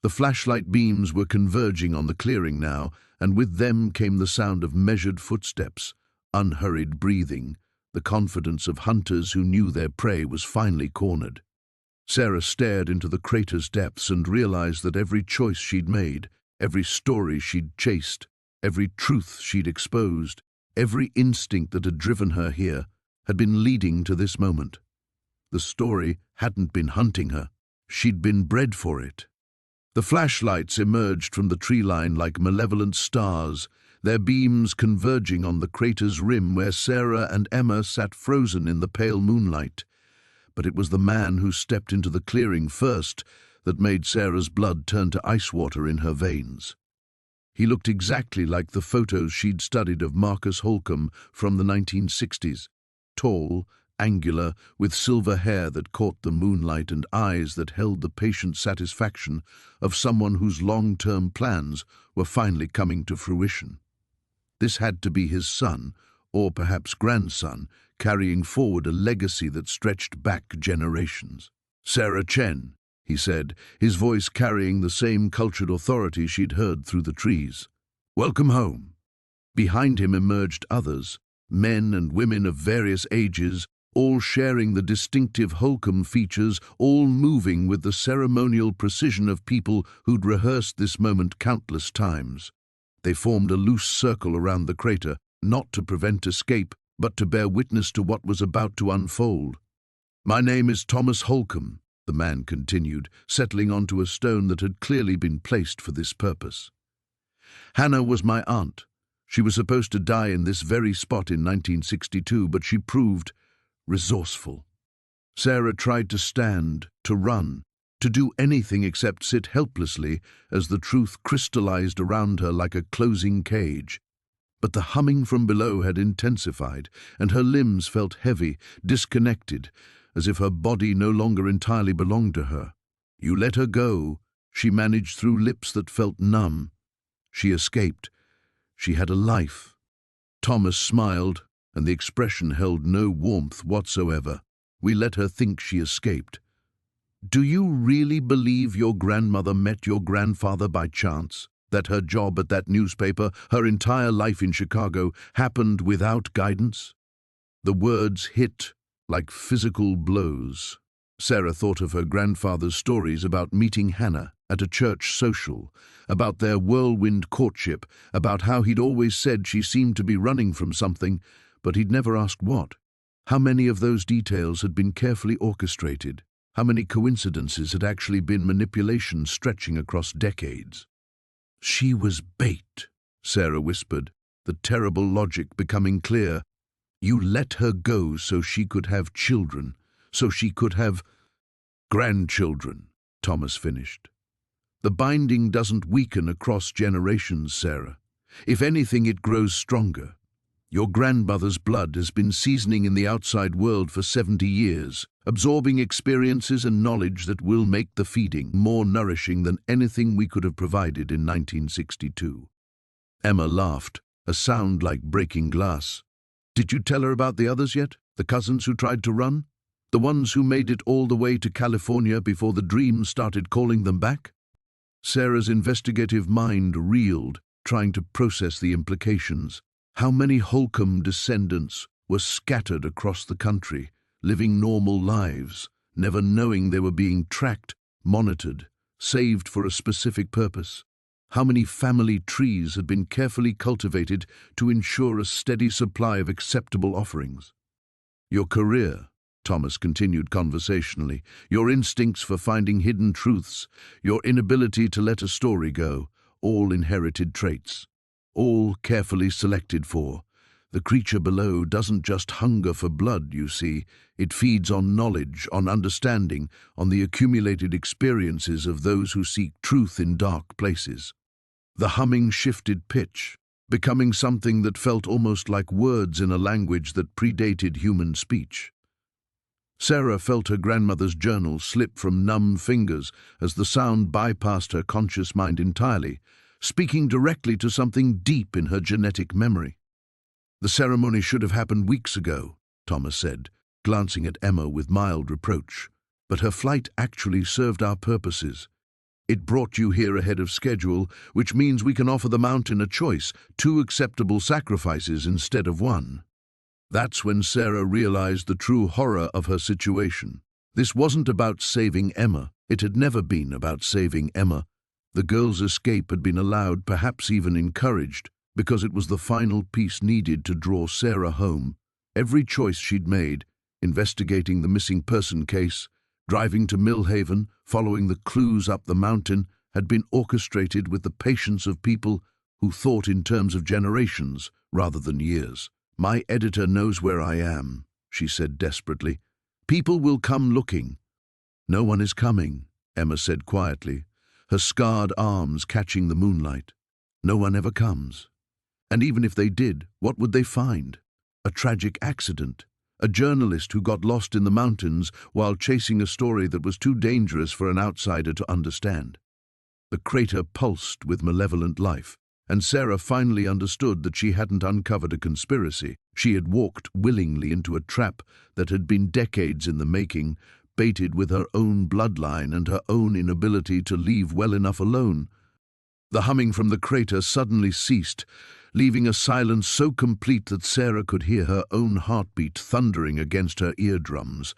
The flashlight beams were converging on the clearing now, and with them came the sound of measured footsteps, unhurried breathing, the confidence of hunters who knew their prey was finally cornered. Sarah stared into the crater's depths and realized that every choice she'd made, every story she'd chased, every truth she'd exposed, every instinct that had driven her here, had been leading to this moment. The story hadn't been hunting her. She'd been bred for it. The flashlights emerged from the tree line like malevolent stars, their beams converging on the crater's rim where Sarah and Emma sat frozen in the pale moonlight. But it was the man who stepped into the clearing first that made Sarah's blood turn to ice water in her veins. He looked exactly like the photos she'd studied of Marcus Holcomb from the 1960s. Tall, angular, with silver hair that caught the moonlight and eyes that held the patient satisfaction of someone whose long-term plans were finally coming to fruition. This had to be his son, or perhaps grandson, carrying forward a legacy that stretched back generations. "Sarah Chen," he said, his voice carrying the same cultured authority she'd heard through the trees. "Welcome home." Behind him emerged others, men and women of various ages, all sharing the distinctive Holcomb features, all moving with the ceremonial precision of people who'd rehearsed this moment countless times. They formed a loose circle around the crater, not to prevent escape, but to bear witness to what was about to unfold. "My name is Thomas Holcomb," the man continued, settling onto a stone that had clearly been placed for this purpose. "Hannah was my aunt. She was supposed to die in this very spot in 1962, but she proved resourceful. Sarah tried to stand, to run, to do anything except sit helplessly as the truth crystallized around her like a closing cage. But the humming from below had intensified, and her limbs felt heavy, disconnected, as if her body no longer entirely belonged to her. "You let her go," she managed through lips that felt numb. "She escaped. She had a life." Thomas smiled, and the expression held no warmth whatsoever. "We let her think she escaped." "Do you really believe your grandmother met your grandfather by chance? That her job at that newspaper, her entire life in Chicago, happened without guidance?" The words hit like physical blows. Sarah thought of her grandfather's stories about meeting Hannah at a church social, about their whirlwind courtship, about how he'd always said she seemed to be running from something, but he'd never asked what. How many of those details had been carefully orchestrated? How many coincidences had actually been manipulation stretching across decades? "She was bait," Sarah whispered, the terrible logic becoming clear. "You let her go so she could have children, so she could have grandchildren," Thomas finished. "The binding doesn't weaken across generations, Sarah. If anything, it grows stronger. Your grandmother's blood has been seasoning in the outside world for 70 years, absorbing experiences and knowledge that will make the feeding more nourishing than anything we could have provided in 1962. Emma laughed, a sound like breaking glass. "Did you tell her about the others yet? The cousins who tried to run? The ones who made it all the way to California before the dream started calling them back?" Sarah's investigative mind reeled, trying to process the implications. How many Holcomb descendants were scattered across the country, living normal lives, never knowing they were being tracked, monitored, saved for a specific purpose? How many family trees had been carefully cultivated to ensure a steady supply of acceptable offerings? "Your career," Thomas continued conversationally, "your instincts for finding hidden truths, your inability to let a story go, all inherited traits, all carefully selected for. The creature below doesn't just hunger for blood, you see. It feeds on knowledge, on understanding, on the accumulated experiences of those who seek truth in dark places." The humming shifted pitch, becoming something that felt almost like words in a language that predated human speech. Sarah felt her grandmother's journal slip from numb fingers as the sound bypassed her conscious mind entirely, speaking directly to something deep in her genetic memory. "The ceremony should have happened weeks ago," Thomas said, glancing at Emma with mild reproach. "But her flight actually served our purposes. It brought you here ahead of schedule, which means we can offer the mountain a choice, 2 acceptable sacrifices instead of 1. That's when Sarah realized the true horror of her situation. This wasn't about saving Emma. It had never been about saving Emma. The girl's escape had been allowed, perhaps even encouraged, because it was the final piece needed to draw Sarah home. Every choice she'd made, investigating the missing person case, driving to Millhaven, following the clues up the mountain, had been orchestrated with the patience of people who thought in terms of generations rather than years. "My editor knows where I am," she said desperately. People will come looking. No one is coming, Emma said quietly, her scarred arms catching the moonlight. No one ever comes. And even if they did, what would they find? A tragic accident. A journalist who got lost in the mountains while chasing a story that was too dangerous for an outsider to understand. The crater pulsed with malevolent life, and Sarah finally understood that she hadn't uncovered a conspiracy. She had walked willingly into a trap that had been decades in the making, baited with her own bloodline and her own inability to leave well enough alone. The humming from the crater suddenly ceased, leaving a silence so complete that Sarah could hear her own heartbeat thundering against her eardrums.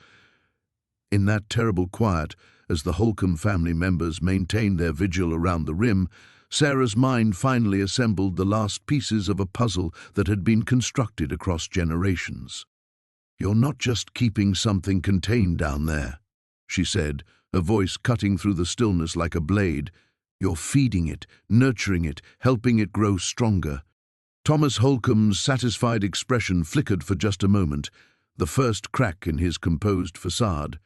In that terrible quiet, as the Holcomb family members maintained their vigil around the rim, Sarah's mind finally assembled the last pieces of a puzzle that had been constructed across generations. "You're not just keeping something contained down there," she said, her voice cutting through the stillness like a blade. "You're feeding it, nurturing it, helping it grow stronger." Thomas Holcomb's satisfied expression flickered for just a moment, the first crack in his composed facade.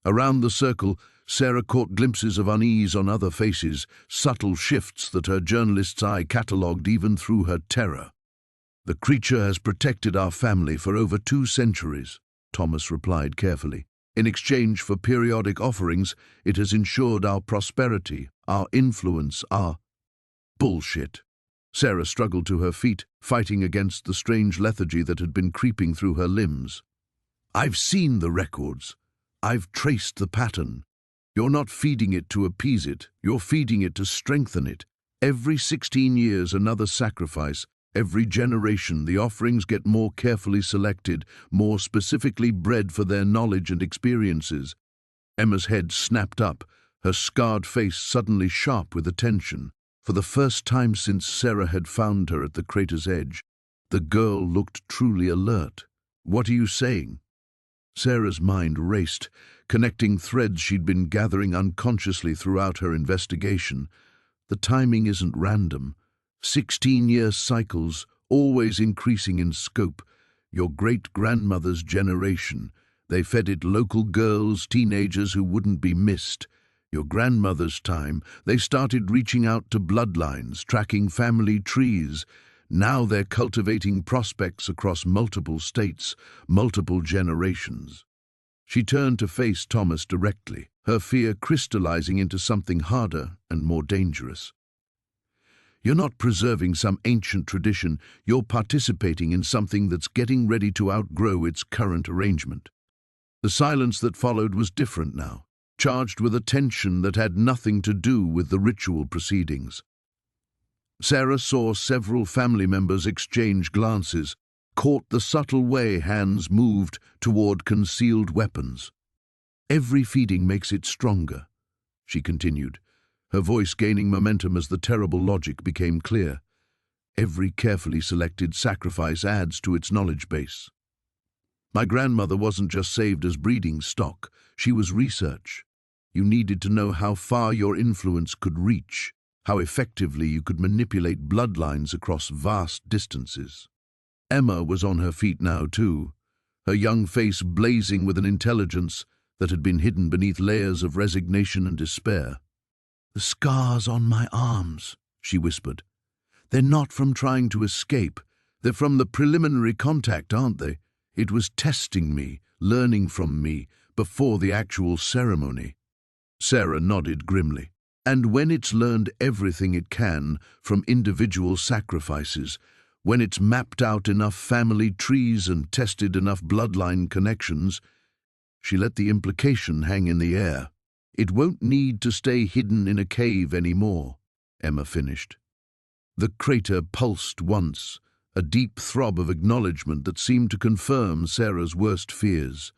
Around the circle, Sarah caught glimpses of unease on other faces, subtle shifts that her journalist's eye catalogued even through her terror. "The creature has protected our family for over 2 centuries, Thomas replied carefully. "In exchange for periodic offerings, it has ensured our prosperity, our influence, our—" "Bullshit." Sarah struggled to her feet, fighting against the strange lethargy that had been creeping through her limbs. "I've seen the records. I've traced the pattern. You're not feeding it to appease it, you're feeding it to strengthen it. Every 16 years another sacrifice, every generation the offerings get more carefully selected, more specifically bred for their knowledge and experiences." Emma's head snapped up, her scarred face suddenly sharp with attention. For the first time since Sarah had found her at the crater's edge, the girl looked truly alert. "What are you saying?" Sarah's mind raced, connecting threads she'd been gathering unconsciously throughout her investigation. The timing isn't random. 16-year cycles, always increasing in scope. Your great-grandmother's generation. They fed it local girls, teenagers who wouldn't be missed. Your grandmother's time, they started reaching out to bloodlines, tracking family trees. Now they're cultivating prospects across multiple states, multiple generations. She turned to face Thomas directly, her fear crystallizing into something harder and more dangerous. "You're not preserving some ancient tradition, you're participating in something that's getting ready to outgrow its current arrangement." The silence that followed was different now, charged with a tension that had nothing to do with the ritual proceedings. Sarah saw several family members exchange glances, caught the subtle way hands moved toward concealed weapons. "Every feeding makes it stronger," she continued, her voice gaining momentum as the terrible logic became clear. "Every carefully selected sacrifice adds to its knowledge base. My grandmother wasn't just saved as breeding stock, she was research. You needed to know how far your influence could reach, how effectively you could manipulate bloodlines across vast distances." Emma was on her feet now too, her young face blazing with an intelligence that had been hidden beneath layers of resignation and despair. "The scars on my arms," she whispered. "They're not from trying to escape. They're from the preliminary contact, aren't they? It was testing me, learning from me, before the actual ceremony." Sarah nodded grimly. "And when it's learned everything it can from individual sacrifices, when it's mapped out enough family trees and tested enough bloodline connections," she let the implication hang in the air, "it won't need to stay hidden in a cave anymore," Emma finished. The crater pulsed once, a deep throb of acknowledgement that seemed to confirm Sarah's worst fears.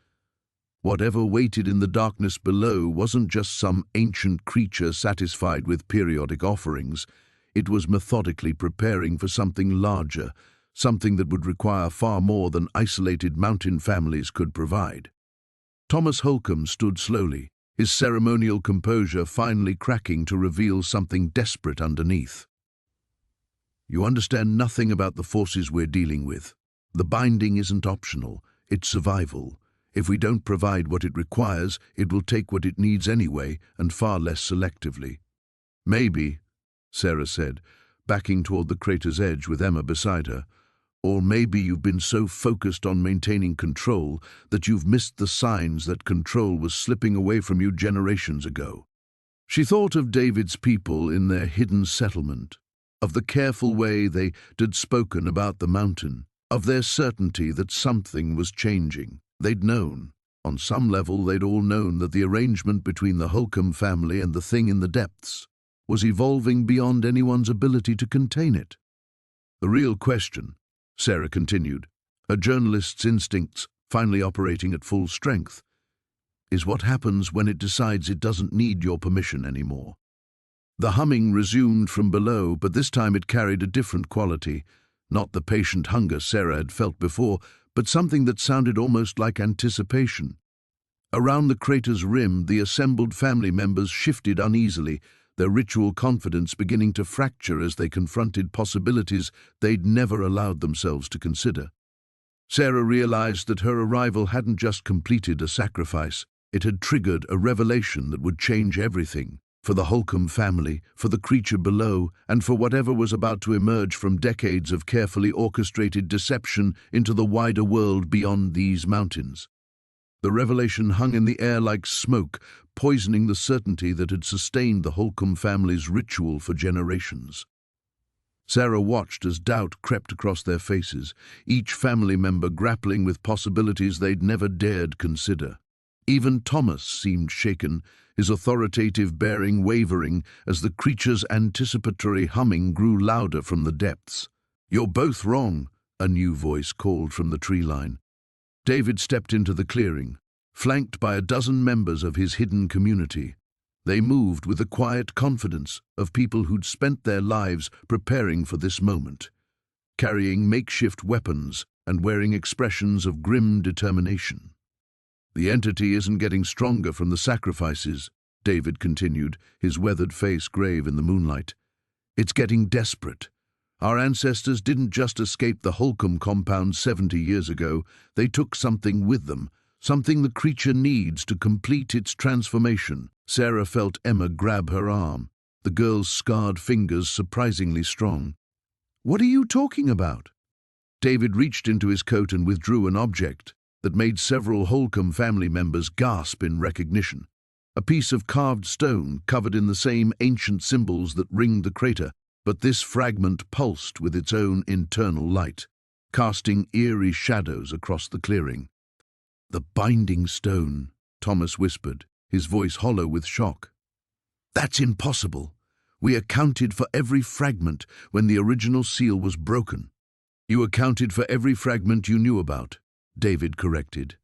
Whatever waited in the darkness below wasn't just some ancient creature satisfied with periodic offerings. It was methodically preparing for something larger, something that would require far more than isolated mountain families could provide. Thomas Holcomb stood slowly, his ceremonial composure finally cracking to reveal something desperate underneath. "You understand nothing about the forces we're dealing with. The binding isn't optional, it's survival. If we don't provide what it requires, it will take what it needs anyway, and far less selectively. Maybe, Sarah said, backing toward the crater's edge with Emma beside her. Or maybe you've been so focused on maintaining control that you've missed the signs that control was slipping away from you generations ago. She thought of David's people in their hidden settlement, of the careful way they'd spoken about the mountain, of their certainty that something was changing. They'd known. On some level, they'd all known that the arrangement between the Holcomb family and the thing in the depths was evolving beyond anyone's ability to contain it. The real question, Sarah continued, her journalist's instincts finally operating at full strength, is what happens when it decides it doesn't need your permission anymore. The humming resumed from below, but this time it carried a different quality, not the patient hunger Sarah had felt before, but something that sounded almost like anticipation. Around the crater's rim, the assembled family members shifted uneasily, their ritual confidence beginning to fracture as they confronted possibilities they'd never allowed themselves to consider. Sarah realized that her arrival hadn't just completed a sacrifice, it had triggered a revelation that would change everything, for the Holcomb family, for the creature below, and for whatever was about to emerge from decades of carefully orchestrated deception into the wider world beyond these mountains. The revelation hung in the air like smoke, poisoning the certainty that had sustained the Holcomb family's ritual for generations. Sarah watched as doubt crept across their faces, each family member grappling with possibilities they'd never dared consider. Even Thomas seemed shaken, his authoritative bearing wavering as the creature's anticipatory humming grew louder from the depths. "You're both wrong," a new voice called from the tree line. David stepped into the clearing, flanked by a dozen members of his hidden community. They moved with the quiet confidence of people who'd spent their lives preparing for this moment, carrying makeshift weapons and wearing expressions of grim determination. "The entity isn't getting stronger from the sacrifices," David continued, his weathered face grave in the moonlight. "It's getting desperate. Our ancestors didn't just escape the Holcomb compound 70 years ago, they took something with them, something the creature needs to complete its transformation." Sarah felt Emma grab her arm, the girl's scarred fingers surprisingly strong. "What are you talking about?" David reached into his coat and withdrew an object that made several Holcomb family members gasp in recognition. A piece of carved stone covered in the same ancient symbols that ringed the crater, but this fragment pulsed with its own internal light, casting eerie shadows across the clearing. "The binding stone," Thomas whispered, his voice hollow with shock. "That's impossible. We accounted for every fragment when the original seal was broken." "You accounted for every fragment you knew about," David corrected.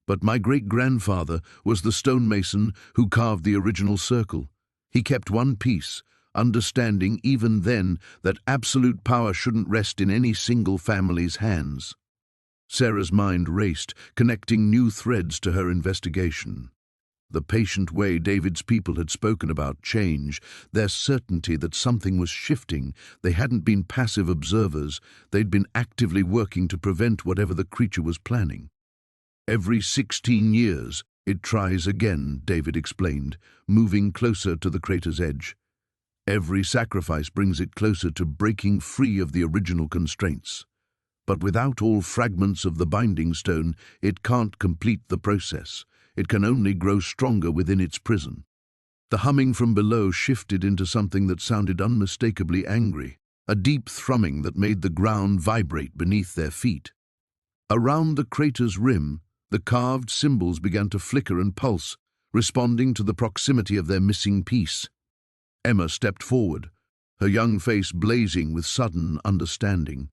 "But my great-grandfather was the stonemason who carved the original circle. He kept one piece, understanding even then that absolute power shouldn't rest in any single family's hands." Sarah's mind raced, connecting new threads to her investigation. The patient way David's people had spoken about change, their certainty that something was shifting. They hadn't been passive observers, they'd been actively working to prevent whatever the creature was planning. "Every 16 years, it tries again," David explained, moving closer to the crater's edge. "Every sacrifice brings it closer to breaking free of the original constraints. But without all fragments of the binding stone, it can't complete the process. It can only grow stronger within its prison." The humming from below shifted into something that sounded unmistakably angry, a deep thrumming that made the ground vibrate beneath their feet. Around the crater's rim, the carved symbols began to flicker and pulse, responding to the proximity of their missing piece. Emma stepped forward, her young face blazing with sudden understanding.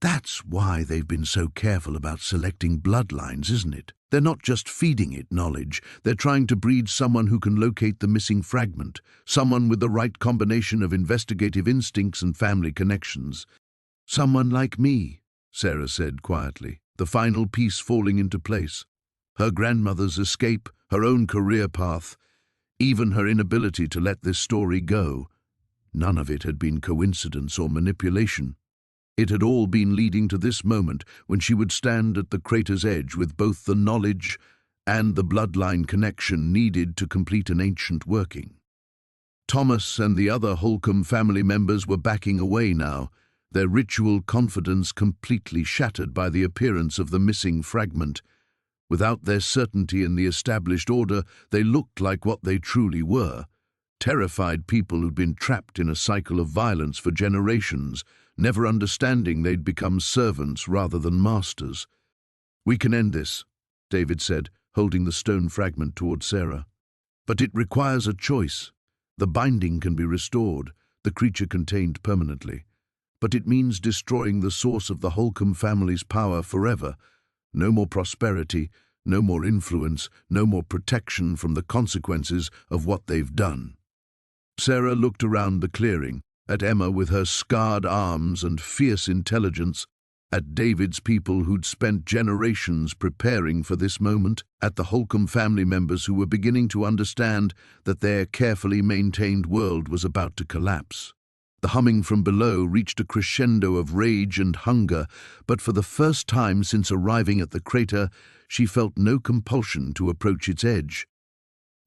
"That's why they've been so careful about selecting bloodlines, isn't it? They're not just feeding it knowledge, they're trying to breed someone who can locate the missing fragment, someone with the right combination of investigative instincts and family connections." "Someone like me," Sarah said quietly, the final piece falling into place. Her grandmother's escape, her own career path, even her inability to let this story go. None of it had been coincidence or manipulation. It had all been leading to this moment when she would stand at the crater's edge with both the knowledge and the bloodline connection needed to complete an ancient working. Thomas and the other Holcomb family members were backing away now, their ritual confidence completely shattered by the appearance of the missing fragment. Without their certainty in the established order, they looked like what they truly were: terrified people who'd been trapped in a cycle of violence for generations, never understanding they'd become servants rather than masters. "We can end this," David said, holding the stone fragment toward Sarah. "But it requires a choice. The binding can be restored, the creature contained permanently. But it means destroying the source of the Holcomb family's power forever. No more prosperity, no more influence, no more protection from the consequences of what they've done." Sarah looked around the clearing, at Emma with her scarred arms and fierce intelligence, at David's people who'd spent generations preparing for this moment, at the Holcomb family members who were beginning to understand that their carefully maintained world was about to collapse. The humming from below reached a crescendo of rage and hunger, but for the first time since arriving at the crater, she felt no compulsion to approach its edge.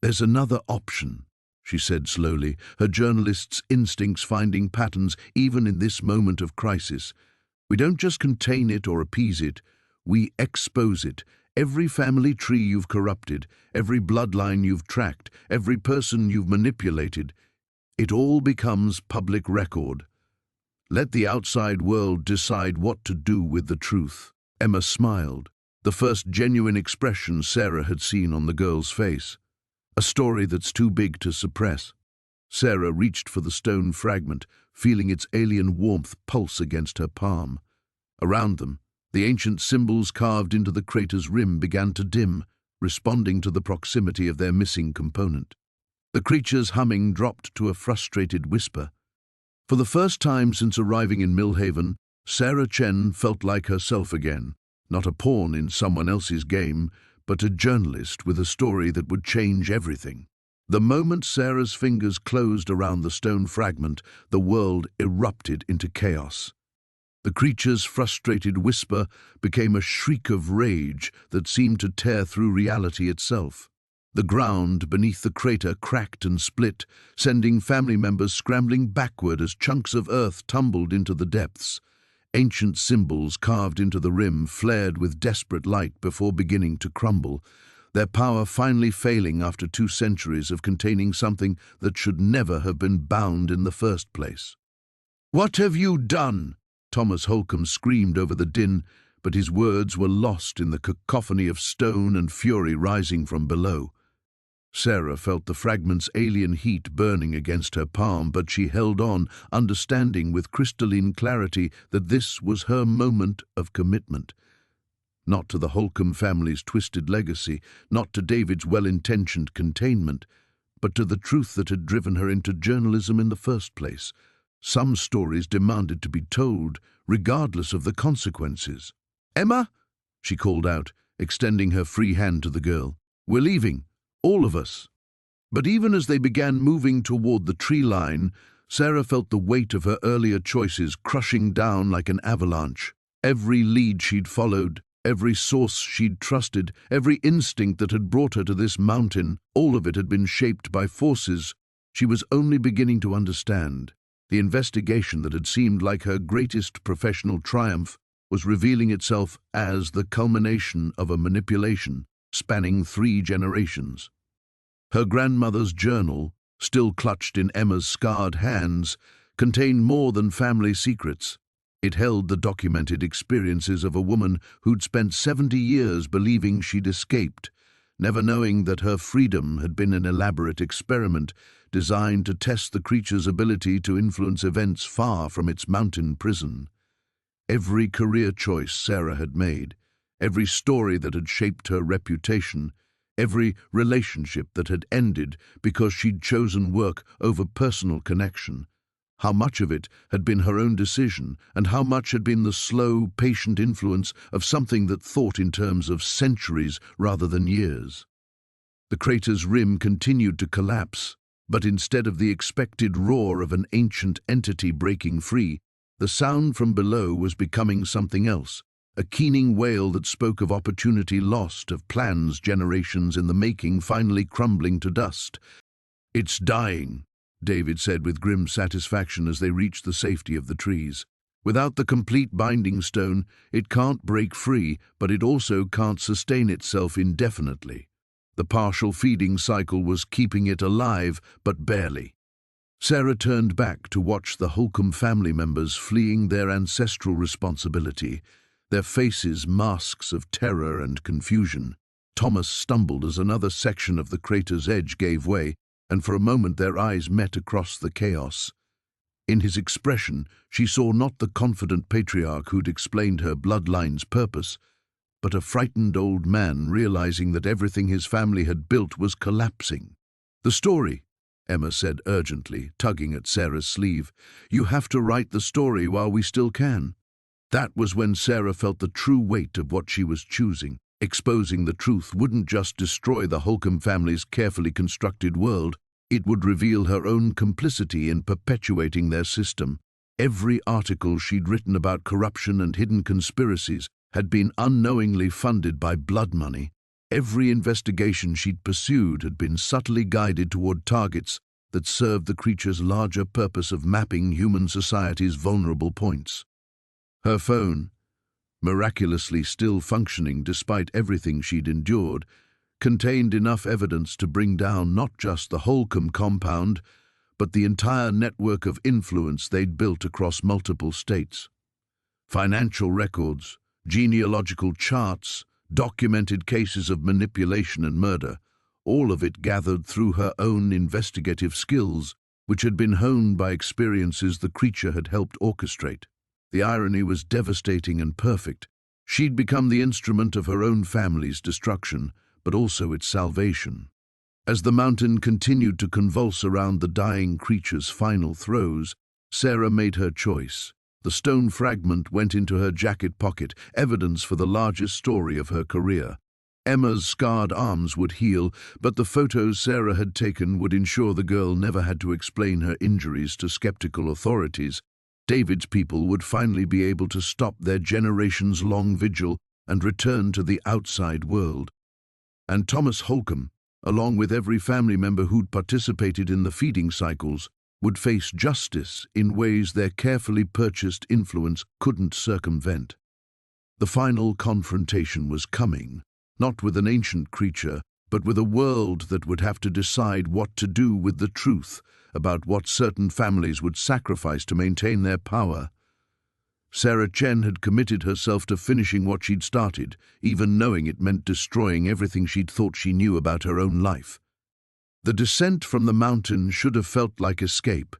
"There's another option," she said slowly, her journalist's instincts finding patterns even in this moment of crisis. "We don't just contain it or appease it, we expose it. Every family tree you've corrupted, every bloodline you've tracked, every person you've manipulated, it all becomes public record. Let the outside world decide what to do with the truth." Emma smiled, the first genuine expression Sarah had seen on the girl's face. "A story that's too big to suppress." Sarah reached for the stone fragment, feeling its alien warmth pulse against her palm. Around them, the ancient symbols carved into the crater's rim began to dim, responding to the proximity of their missing component. The creature's humming dropped to a frustrated whisper. For the first time since arriving in Millhaven, Sarah Chen felt like herself again, not a pawn in someone else's game, but a journalist with a story that would change everything. The moment Sarah's fingers closed around the stone fragment, the world erupted into chaos. The creature's frustrated whisper became a shriek of rage that seemed to tear through reality itself. The ground beneath the crater cracked and split, sending family members scrambling backward as chunks of earth tumbled into the depths. Ancient symbols carved into the rim flared with desperate light before beginning to crumble, their power finally failing after 2 centuries of containing something that should never have been bound in the first place. "What have you done?" Thomas Holcomb screamed over the din, but his words were lost in the cacophony of stone and fury rising from below. Sarah felt the fragment's alien heat burning against her palm, but she held on, understanding with crystalline clarity that this was her moment of commitment. Not to the Holcomb family's twisted legacy, not to David's well-intentioned containment, but to the truth that had driven her into journalism in the first place. Some stories demanded to be told, regardless of the consequences. "Emma," she called out, extending her free hand to the girl. "We're leaving. All of us." But even as they began moving toward the tree line, Sarah felt the weight of her earlier choices crushing down like an avalanche. Every lead she'd followed, every source she'd trusted, every instinct that had brought her to this mountain, all of it had been shaped by forces she was only beginning to understand. The investigation that had seemed like her greatest professional triumph was revealing itself as the culmination of a manipulation spanning 3 generations. Her grandmother's journal, still clutched in Emma's scarred hands, contained more than family secrets. It held the documented experiences of a woman who'd spent 70 years believing she'd escaped, never knowing that her freedom had been an elaborate experiment designed to test the creature's ability to influence events far from its mountain prison. Every career choice Sarah had made, every story that had shaped her reputation, every relationship that had ended because she'd chosen work over personal connection, how much of it had been her own decision and how much had been the slow, patient influence of something that thought in terms of centuries rather than years. The crater's rim continued to collapse, but instead of the expected roar of an ancient entity breaking free, The sound from below was becoming something else, a keening wail that spoke of opportunity lost, of plans generations in the making finally crumbling to dust. "It's dying," David said with grim satisfaction as they reached the safety of the trees. "Without the complete binding stone, it can't break free, but it also can't sustain itself indefinitely. The partial feeding cycle was keeping it alive, but barely." Sarah turned back to watch the Holcomb family members fleeing their ancestral responsibility, their faces masks of terror and confusion. Thomas stumbled as another section of the crater's edge gave way, and for a moment their eyes met across the chaos. In his expression, she saw not the confident patriarch who'd explained her bloodline's purpose, but a frightened old man realizing that everything his family had built was collapsing. "The story," Emma said urgently, tugging at Sarah's sleeve. "You have to write the story while we still can." That was when Sarah felt the true weight of what she was choosing. Exposing the truth wouldn't just destroy the Holcomb family's carefully constructed world, it would reveal her own complicity in perpetuating their system. Every article she'd written about corruption and hidden conspiracies had been unknowingly funded by blood money. Every investigation she'd pursued had been subtly guided toward targets that served the creature's larger purpose of mapping human society's vulnerable points. Her phone, miraculously still functioning despite everything she'd endured, contained enough evidence to bring down not just the Holcomb compound, but the entire network of influence they'd built across multiple states. Financial records, genealogical charts, documented cases of manipulation and murder, all of it gathered through her own investigative skills, which had been honed by experiences the creature had helped orchestrate. The irony was devastating and perfect. She'd become the instrument of her own family's destruction, but also its salvation. As the mountain continued to convulse around the dying creature's final throes, Sarah made her choice. The stone fragment went into her jacket pocket, evidence for the largest story of her career. Emma's scarred arms would heal, but the photos Sarah had taken would ensure the girl never had to explain her injuries to skeptical authorities. David's people would finally be able to stop their generations-long vigil and return to the outside world. And Thomas Holcomb, along with every family member who'd participated in the feeding cycles, would face justice in ways their carefully purchased influence couldn't circumvent. The final confrontation was coming, not with an ancient creature, but with a world that would have to decide what to do with the truth about what certain families would sacrifice to maintain their power. Sarah Chen had committed herself to finishing what she'd started, even knowing it meant destroying everything she'd thought she knew about her own life. The descent from the mountain should have felt like escape,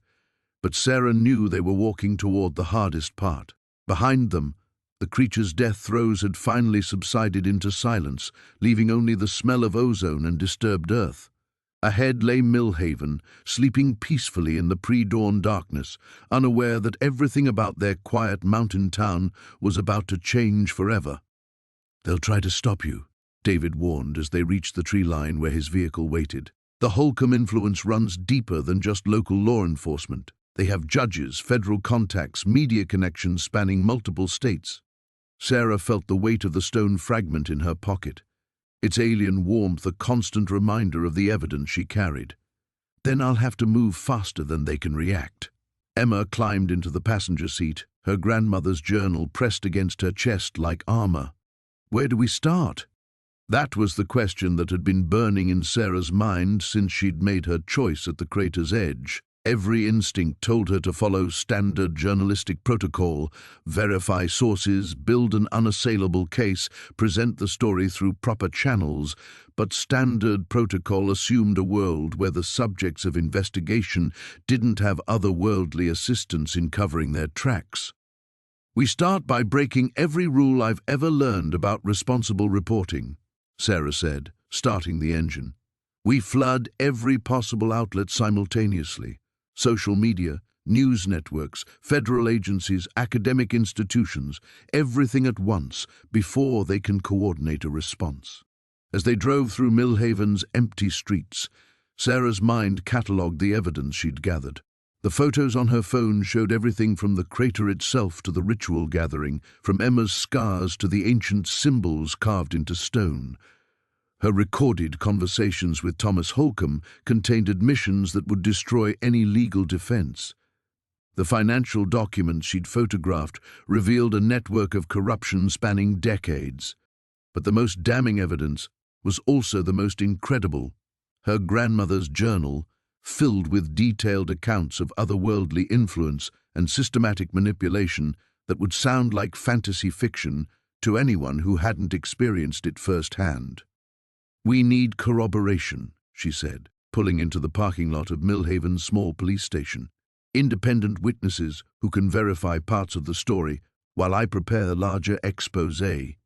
but Sarah knew they were walking toward the hardest part. Behind them, the creature's death throes had finally subsided into silence, leaving only the smell of ozone and disturbed earth. Ahead lay Millhaven, sleeping peacefully in the pre-dawn darkness, unaware that everything about their quiet mountain town was about to change forever. "They'll try to stop you," David warned as they reached the tree line where his vehicle waited. "The Holcomb influence runs deeper than just local law enforcement. They have judges, federal contacts, media connections spanning multiple states." Sarah felt the weight of the stone fragment in her pocket, its alien warmth a constant reminder of the evidence she carried. "Then I'll have to move faster than they can react." Emma climbed into the passenger seat, her grandmother's journal pressed against her chest like armor. "Where do we start?" That was the question that had been burning in Sarah's mind since she'd made her choice at the crater's edge. Every instinct told her to follow standard journalistic protocol, verify sources, build an unassailable case, present the story through proper channels, but standard protocol assumed a world where the subjects of investigation didn't have otherworldly assistance in covering their tracks. "We start by breaking every rule I've ever learned about responsible reporting," Sarah said, starting the engine. "We flood every possible outlet simultaneously. Social media, news networks, federal agencies, academic institutions, everything at once before they can coordinate a response." As they drove through Millhaven's empty streets, Sarah's mind catalogued the evidence she'd gathered. The photos on her phone showed everything from the crater itself to the ritual gathering, from Emma's scars to the ancient symbols carved into stone. Her recorded conversations with Thomas Holcomb contained admissions that would destroy any legal defense. The financial documents she'd photographed revealed a network of corruption spanning decades. But the most damning evidence was also the most incredible: her grandmother's journal, filled with detailed accounts of otherworldly influence and systematic manipulation that would sound like fantasy fiction to anyone who hadn't experienced it firsthand. "We need corroboration," she said, pulling into the parking lot of Millhaven's small police station. "Independent witnesses who can verify parts of the story while I prepare a larger exposé."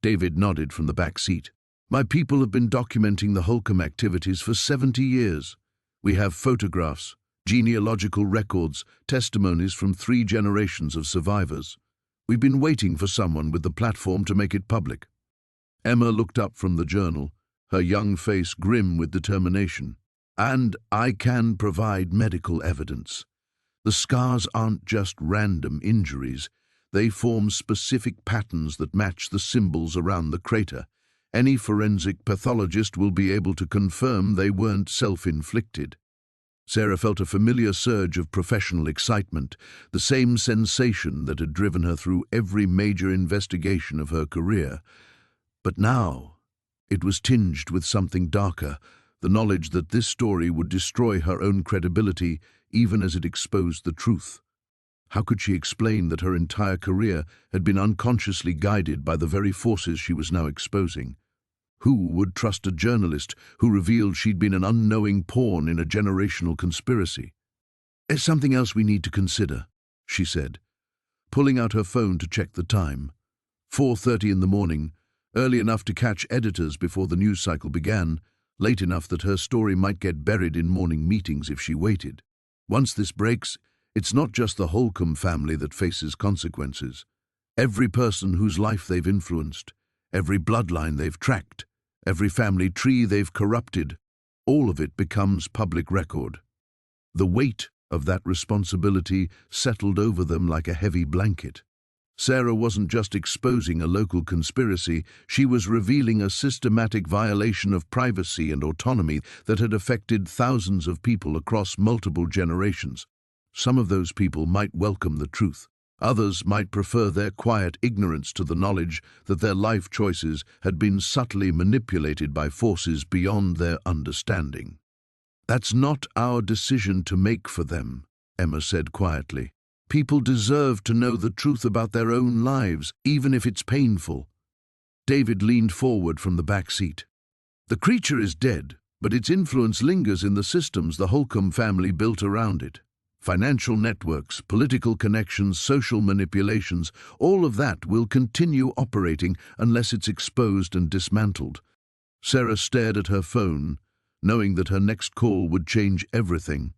David nodded from the back seat. "My people have been documenting the Holcomb activities for 70 years. We have photographs, genealogical records, testimonies from 3 generations of survivors. We've been waiting for someone with the platform to make it public." Emma looked up from the journal, her young face grim with determination. "And I can provide medical evidence. The scars aren't just random injuries. They form specific patterns that match the symbols around the crater. Any forensic pathologist will be able to confirm they weren't self-inflicted." Sarah felt a familiar surge of professional excitement, the same sensation that had driven her through every major investigation of her career. But now it was tinged with something darker, the knowledge that this story would destroy her own credibility even as it exposed the truth. How could she explain that her entire career had been unconsciously guided by the very forces she was now exposing? Who would trust a journalist who revealed she'd been an unknowing pawn in a generational conspiracy? "There's something else we need to consider," she said, pulling out her phone to check the time. 4:30 in the morning, early enough to catch editors before the news cycle began, late enough that her story might get buried in morning meetings if she waited. Once this breaks, it's not just the Holcomb family that faces consequences. Every person whose life they've influenced, every bloodline they've tracked, every family tree they've corrupted, all of it becomes public record. The weight of that responsibility settled over them like a heavy blanket. Sarah wasn't just exposing a local conspiracy, she was revealing a systematic violation of privacy and autonomy that had affected thousands of people across multiple generations. Some of those people might welcome the truth. Others might prefer their quiet ignorance to the knowledge that their life choices had been subtly manipulated by forces beyond their understanding. "That's not our decision to make for them," Emma said quietly. "People deserve to know the truth about their own lives, even if it's painful." David leaned forward from the back seat. "The creature is dead, but its influence lingers in the systems the Holcomb family built around it. Financial networks, political connections, social manipulations, all of that will continue operating unless it's exposed and dismantled." Sarah stared at her phone, knowing that her next call would change everything.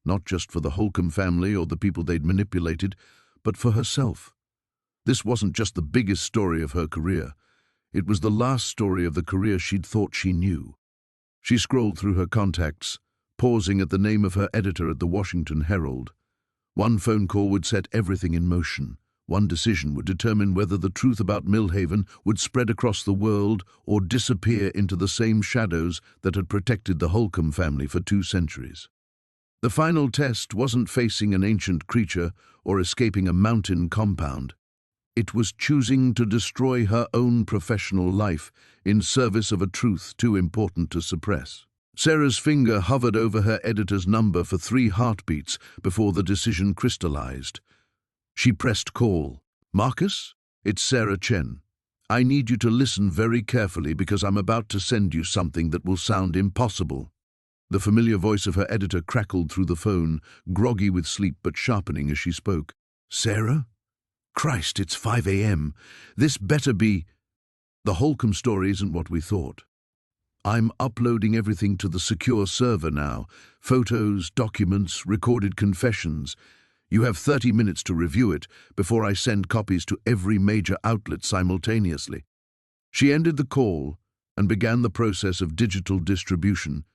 Not just for the Holcomb family or the people they'd manipulated, but for herself. This wasn't just the biggest story of her career. It was the last story of the career she'd thought she knew. She scrolled through her contacts, pausing at the name of her editor at the Washington Herald. One phone call would set everything in motion. One decision would determine whether the truth about Millhaven would spread across the world or disappear into the same shadows that had protected the Holcomb family for 2 centuries. The final test wasn't facing an ancient creature or escaping a mountain compound. It was choosing to destroy her own professional life in service of a truth too important to suppress. Sarah's finger hovered over her editor's number for 3 heartbeats before the decision crystallized. She pressed call. "Marcus, it's Sarah Chen. I need you to listen very carefully because I'm about to send you something that will sound impossible." The familiar voice of her editor crackled through the phone, groggy with sleep but sharpening as she spoke. "Sarah? Christ, it's 5 a.m. This better be—" "The Holcomb story isn't what we thought. I'm uploading everything to the secure server now. Photos, documents, recorded confessions. You have 30 minutes to review it before I send copies to every major outlet simultaneously." She ended the call and began the process of digital distribution,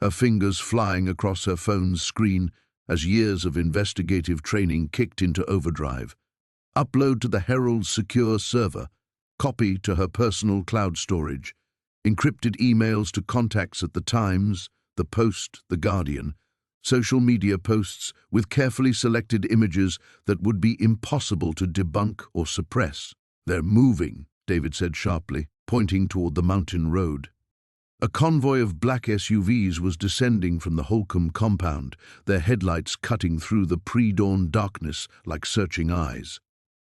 her fingers flying across her phone's screen as years of investigative training kicked into overdrive. Upload to the Herald's secure server, copy to her personal cloud storage, encrypted emails to contacts at the Times, the Post, the Guardian, social media posts with carefully selected images that would be impossible to debunk or suppress. "They're moving," David said sharply, pointing toward the mountain road. A convoy of black SUVs was descending from the Holcomb compound, their headlights cutting through the pre-dawn darkness like searching eyes.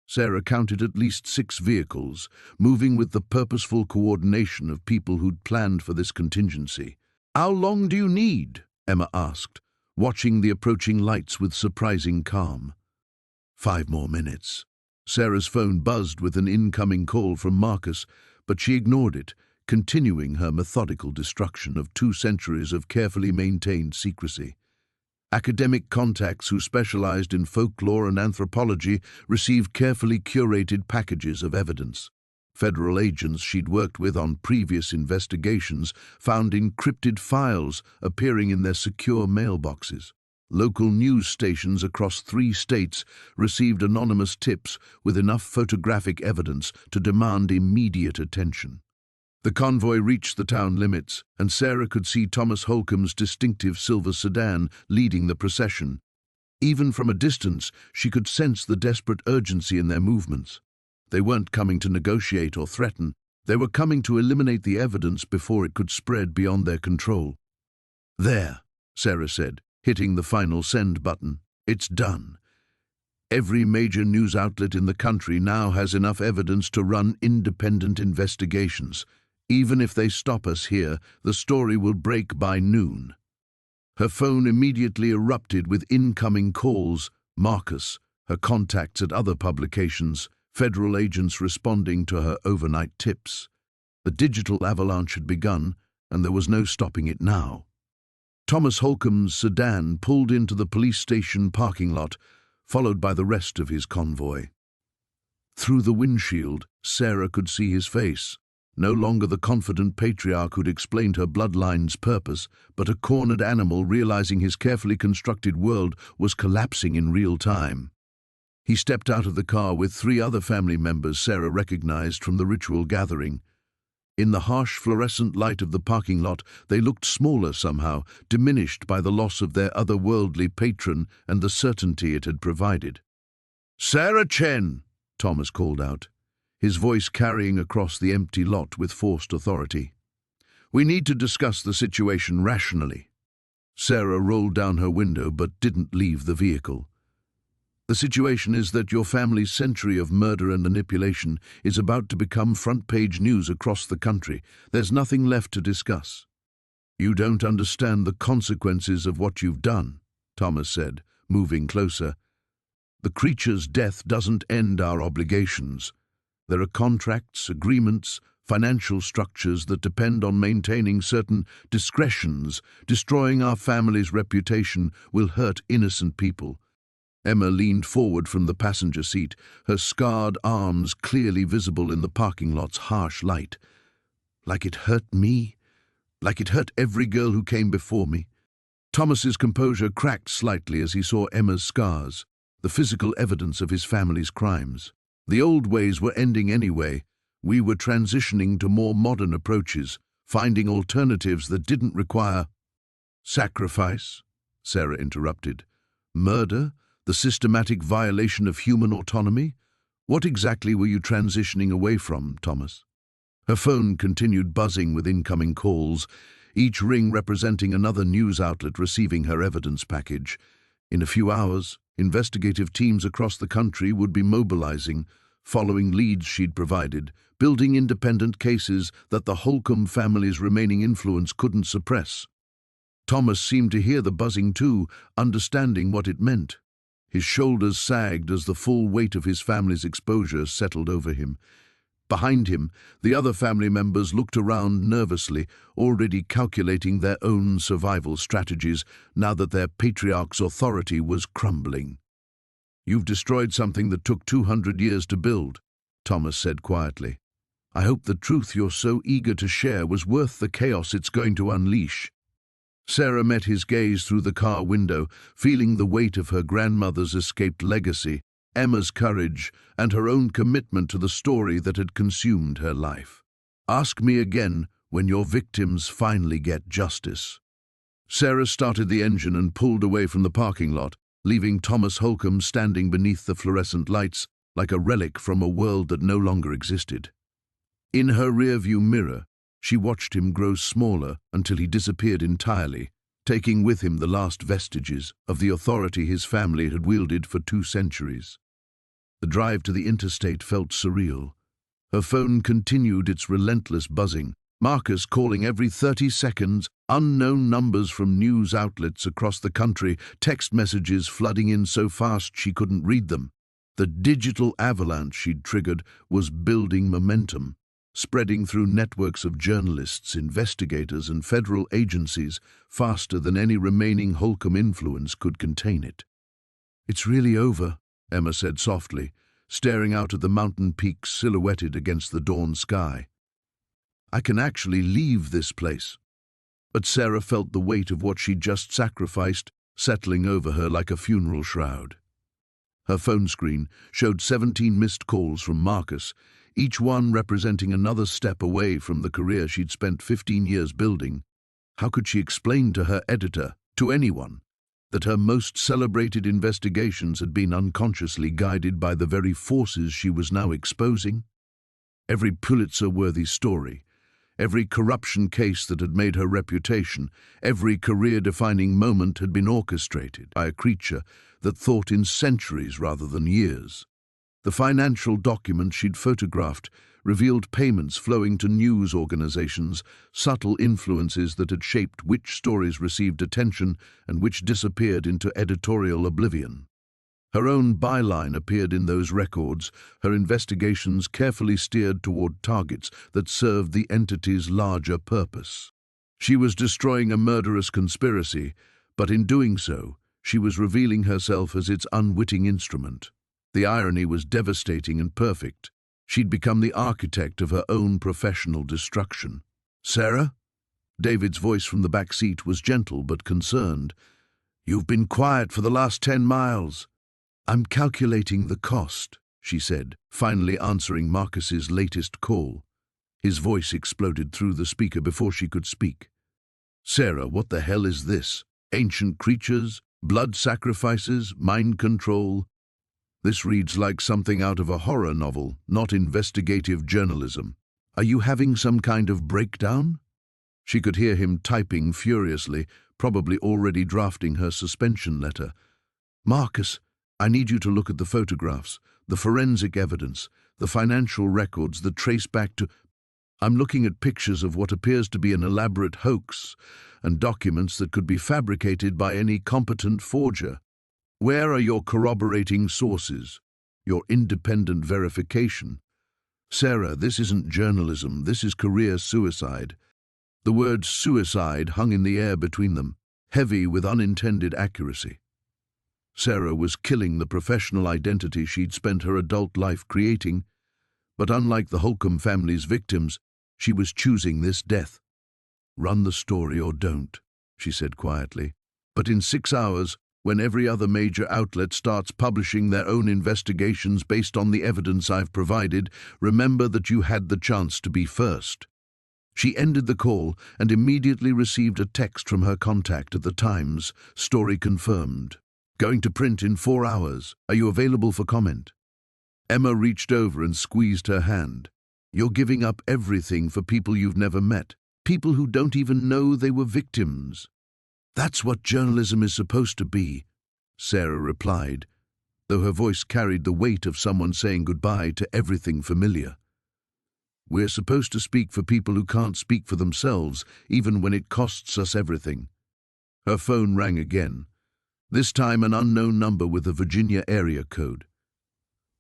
Sarah counted at least 6 vehicles, moving with the purposeful coordination of people who'd planned for this contingency. "How long do you need?" Emma asked, watching the approaching lights with surprising calm. 5 more minutes. Sarah's phone buzzed with an incoming call from Marcus, but she ignored it, continuing her methodical destruction of 2 centuries of carefully maintained secrecy. Academic contacts who specialized in folklore and anthropology received carefully curated packages of evidence. Federal agents she'd worked with on previous investigations found encrypted files appearing in their secure mailboxes. Local news stations across 3 states received anonymous tips with enough photographic evidence to demand immediate attention. The convoy reached the town limits, and Sarah could see Thomas Holcomb's distinctive silver sedan leading the procession. Even from a distance, she could sense the desperate urgency in their movements. They weren't coming to negotiate or threaten. They were coming to eliminate the evidence before it could spread beyond their control. "There," Sarah said, hitting the final send button. "It's done. Every major news outlet in the country now has enough evidence to run independent investigations. Even if they stop us here, the story will break by noon." Her phone immediately erupted with incoming calls, Marcus, her contacts at other publications, federal agents responding to her overnight tips. The digital avalanche had begun, and there was no stopping it now. Thomas Holcomb's sedan pulled into the police station parking lot, followed by the rest of his convoy. Through the windshield, Sarah could see his face. No longer the confident patriarch who'd explained her bloodline's purpose, but a cornered animal realizing his carefully constructed world was collapsing in real time. He stepped out of the car with 3 other family members Sarah recognized from the ritual gathering. In the harsh fluorescent light of the parking lot, they looked smaller somehow, diminished by the loss of their otherworldly patron and the certainty it had provided. "Sarah Chen!" Thomas called out, his voice carrying across the empty lot with forced authority. "We need to discuss the situation rationally." Sarah rolled down her window but didn't leave the vehicle. "The situation is that your family's century of murder and manipulation is about to become front-page news across the country. There's nothing left to discuss." "You don't understand the consequences of what you've done," Thomas said, moving closer. "The creature's death doesn't end our obligations. There are contracts, agreements, financial structures that depend on maintaining certain discretions. Destroying our family's reputation will hurt innocent people." Emma leaned forward from the passenger seat, her scarred arms clearly visible in the parking lot's harsh light. "Like it hurt me? Like it hurt every girl who came before me?" Thomas's composure cracked slightly as he saw Emma's scars, the physical evidence of his family's crimes. "The old ways were ending anyway. We were transitioning to more modern approaches, finding alternatives that didn't require—" "Sacrifice," Sarah interrupted. "Murder? The systematic violation of human autonomy? What exactly were you transitioning away from, Thomas?" Her phone continued buzzing with incoming calls, each ring representing another news outlet receiving her evidence package. In a few hours, investigative teams across the country would be mobilizing, following leads she'd provided, building independent cases that the Holcomb family's remaining influence couldn't suppress. Thomas seemed to hear the buzzing too, understanding what it meant. His shoulders sagged as the full weight of his family's exposure settled over him. Behind him, the other family members looked around nervously, already calculating their own survival strategies now that their patriarch's authority was crumbling. "You've destroyed something that took 200 years to build," Thomas said quietly. "I hope the truth you're so eager to share was worth the chaos it's going to unleash." Sarah met his gaze through the car window, feeling the weight of her grandmother's escaped legacy, Emma's courage, and her own commitment to the story that had consumed her life. "Ask me again when your victims finally get justice." Sarah started the engine and pulled away from the parking lot, leaving Thomas Holcomb standing beneath the fluorescent lights like a relic from a world that no longer existed. In her rearview mirror, she watched him grow smaller until he disappeared entirely, taking with him the last vestiges of the authority his family had wielded for 2 centuries. The drive to the interstate felt surreal. Her phone continued its relentless buzzing, Marcus calling every 30 seconds, unknown numbers from news outlets across the country, text messages flooding in so fast she couldn't read them. The digital avalanche she'd triggered was building momentum, spreading through networks of journalists, investigators, and federal agencies faster than any remaining Holcomb influence could contain it. "It's really over," Emma said softly, staring out at the mountain peaks silhouetted against the dawn sky. "I can actually leave this place." But Sarah felt the weight of what she'd just sacrificed settling over her like a funeral shroud. Her phone screen showed 17 missed calls from Marcus, each one representing another step away from the career she'd spent 15 years building. How could she explain to her editor, to anyone, that her most celebrated investigations had been unconsciously guided by the very forces she was now exposing? Every Pulitzer-worthy story, every corruption case that had made her reputation, every career-defining moment had been orchestrated by a creature that thought in centuries rather than years. The financial documents she'd photographed revealed payments flowing to news organizations, subtle influences that had shaped which stories received attention and which disappeared into editorial oblivion. Her own byline appeared in those records, her investigations carefully steered toward targets that served the entity's larger purpose. She was destroying a murderous conspiracy, but in doing so, she was revealing herself as its unwitting instrument. The irony was devastating and perfect. She'd become the architect of her own professional destruction. "Sarah?" David's voice from the back seat was gentle but concerned. "You've been quiet for the last 10 miles. "I'm calculating the cost," she said, finally answering Marcus's latest call. His voice exploded through the speaker before she could speak. "Sarah, what the hell is this? Ancient creatures? Blood sacrifices? Mind control? This reads like something out of a horror novel, not investigative journalism. Are you having some kind of breakdown?" She could hear him typing furiously, probably already drafting her suspension letter. "Marcus, I need you to look at the photographs, the forensic evidence, the financial records that trace back to... I'm looking at pictures of what appears to be an elaborate hoax and documents that could be fabricated by any competent forger. Where are your corroborating sources, your independent verification? Sarah, this isn't journalism, this is career suicide." The word suicide hung in the air between them, heavy with unintended accuracy. Sarah was killing the professional identity she'd spent her adult life creating, but unlike the Holcomb family's victims, she was choosing this death. "Run the story or don't," she said quietly. "But in 6 hours, when every other major outlet starts publishing their own investigations based on the evidence I've provided, remember that you had the chance to be first." She ended the call and immediately received a text from her contact at the Times, story confirmed. "Going to print in 4 hours. Are you available for comment?" Emma reached over and squeezed her hand. "You're giving up everything for people you've never met, people who don't even know they were victims." "That's what journalism is supposed to be," Sarah replied, though her voice carried the weight of someone saying goodbye to everything familiar. "We're supposed to speak for people who can't speak for themselves, even when it costs us everything." Her phone rang again, this time an unknown number with a Virginia area code.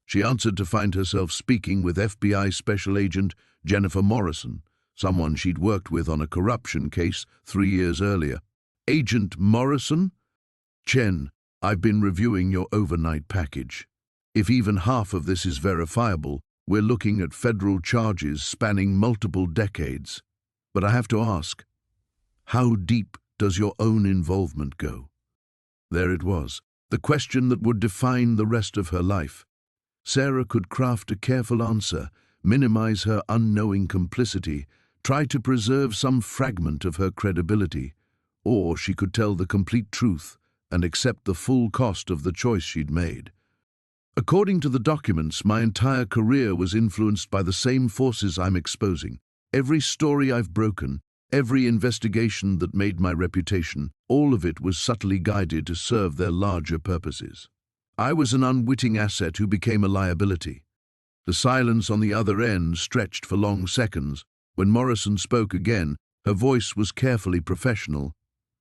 She answered to find herself speaking with FBI Special Agent Jennifer Morrison, someone she'd worked with on a corruption case 3 years earlier. "Agent Morrison?" "Jen, I've been reviewing your overnight package. If even half of this is verifiable, we're looking at federal charges spanning multiple decades. But I have to ask, how deep does your own involvement go? There it was, the question that would define the rest of her life. Sarah could craft a careful answer, minimize her unknowing complicity, try to preserve some fragment of her credibility, or she could tell the complete truth and accept the full cost of the choice she'd made. According to the documents, my entire career was influenced by the same forces I'm exposing. Every story I've broken, every investigation that made my reputation, all of it was subtly guided to serve their larger purposes. I was an unwitting asset who became a liability. The silence on the other end stretched for long seconds. When Morrison spoke again, her voice was carefully professional.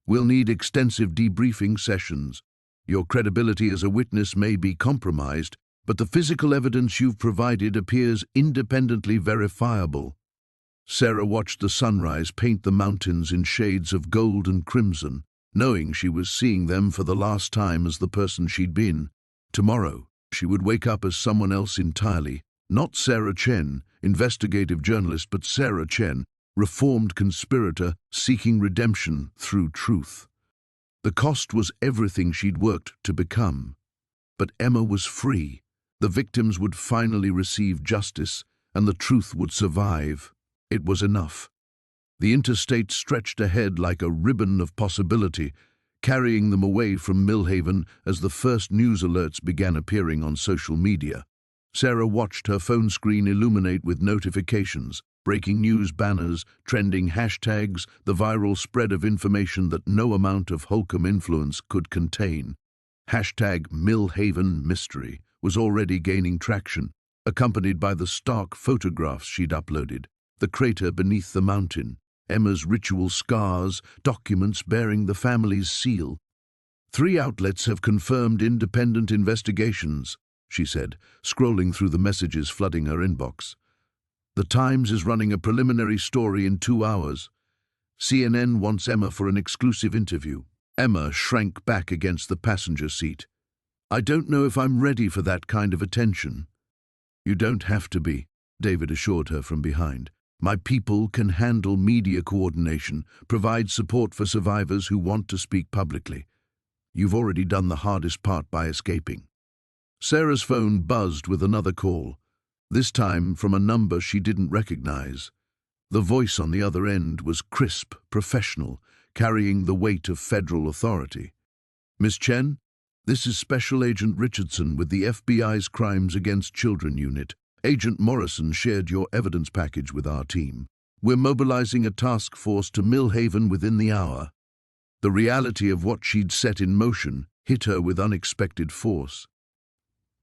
"We'll need extensive debriefing sessions. Your credibility as a witness may be compromised, but the physical evidence you've provided appears independently verifiable." Sarah watched the sunrise paint the mountains in shades of gold and crimson, knowing she was seeing them for the last time as the person she'd been. Tomorrow, she would wake up as someone else entirely. Not Sarah Chen, investigative journalist, but Sarah Chen, reformed conspirator seeking redemption through truth. The cost was everything she'd worked to become. But Emma was free. The victims would finally receive justice, and the truth would survive. It was enough. The interstate stretched ahead like a ribbon of possibility, carrying them away from Millhaven as the first news alerts began appearing on social media. Sarah watched her phone screen illuminate with notifications, breaking news banners, trending hashtags, the viral spread of information that no amount of Holcomb influence could contain. Hashtag Millhaven Mystery was already gaining traction, accompanied by the stark photographs she'd uploaded. The crater beneath the mountain, Emma's ritual scars, documents bearing the family's seal. 3 outlets have confirmed independent investigations, she said, scrolling through the messages flooding her inbox. The Times is running a preliminary story in 2 hours. CNN wants Emma for an exclusive interview. Emma shrank back against the passenger seat. "I don't know if I'm ready for that kind of attention." "You don't have to be," David assured her from behind. "My people can handle media coordination, provide support for survivors who want to speak publicly. You've already done the hardest part by escaping." Sarah's phone buzzed with another call, this time from a number she didn't recognize. The voice on the other end was crisp, professional, carrying the weight of federal authority. "Miss Chen, this is Special Agent Richardson with the FBI's Crimes Against Children Unit. Agent Morrison shared your evidence package with our team. We're mobilizing a task force to Millhaven within the hour." The reality of what she'd set in motion hit her with unexpected force.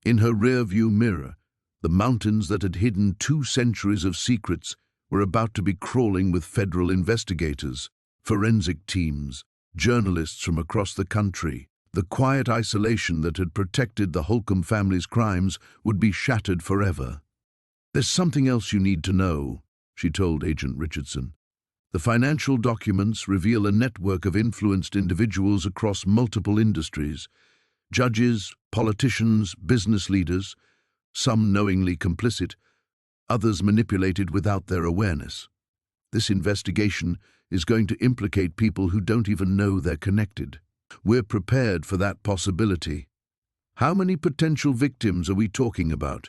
In her rear-view mirror, the mountains that had hidden 2 centuries of secrets were about to be crawling with federal investigators, forensic teams, journalists from across the country. The quiet isolation that had protected the Holcomb family's crimes would be shattered forever. "There's something else you need to know," she told Agent Richardson. "The financial documents reveal a network of influenced individuals across multiple industries. Judges, politicians, business leaders, some knowingly complicit, others manipulated without their awareness. This investigation is going to implicate people who don't even know they're connected. We're prepared for that possibility. How many potential victims are we talking about?"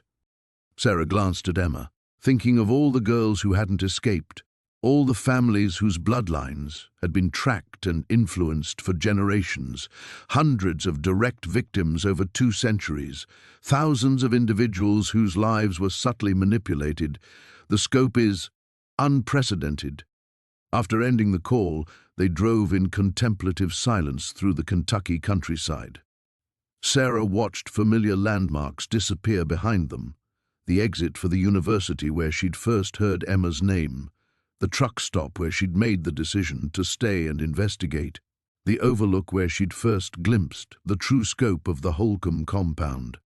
Sarah glanced at Emma, thinking of all the girls who hadn't escaped, all the families whose bloodlines had been tracked and influenced for generations, hundreds of direct victims over 2 centuries, thousands of individuals whose lives were subtly manipulated. The scope is unprecedented. After ending the call, they drove in contemplative silence through the Kentucky countryside. Sarah watched familiar landmarks disappear behind them. The exit for the university where she'd first heard Emma's name, the truck stop where she'd made the decision to stay and investigate, the overlook where she'd first glimpsed the true scope of the Holcomb compound.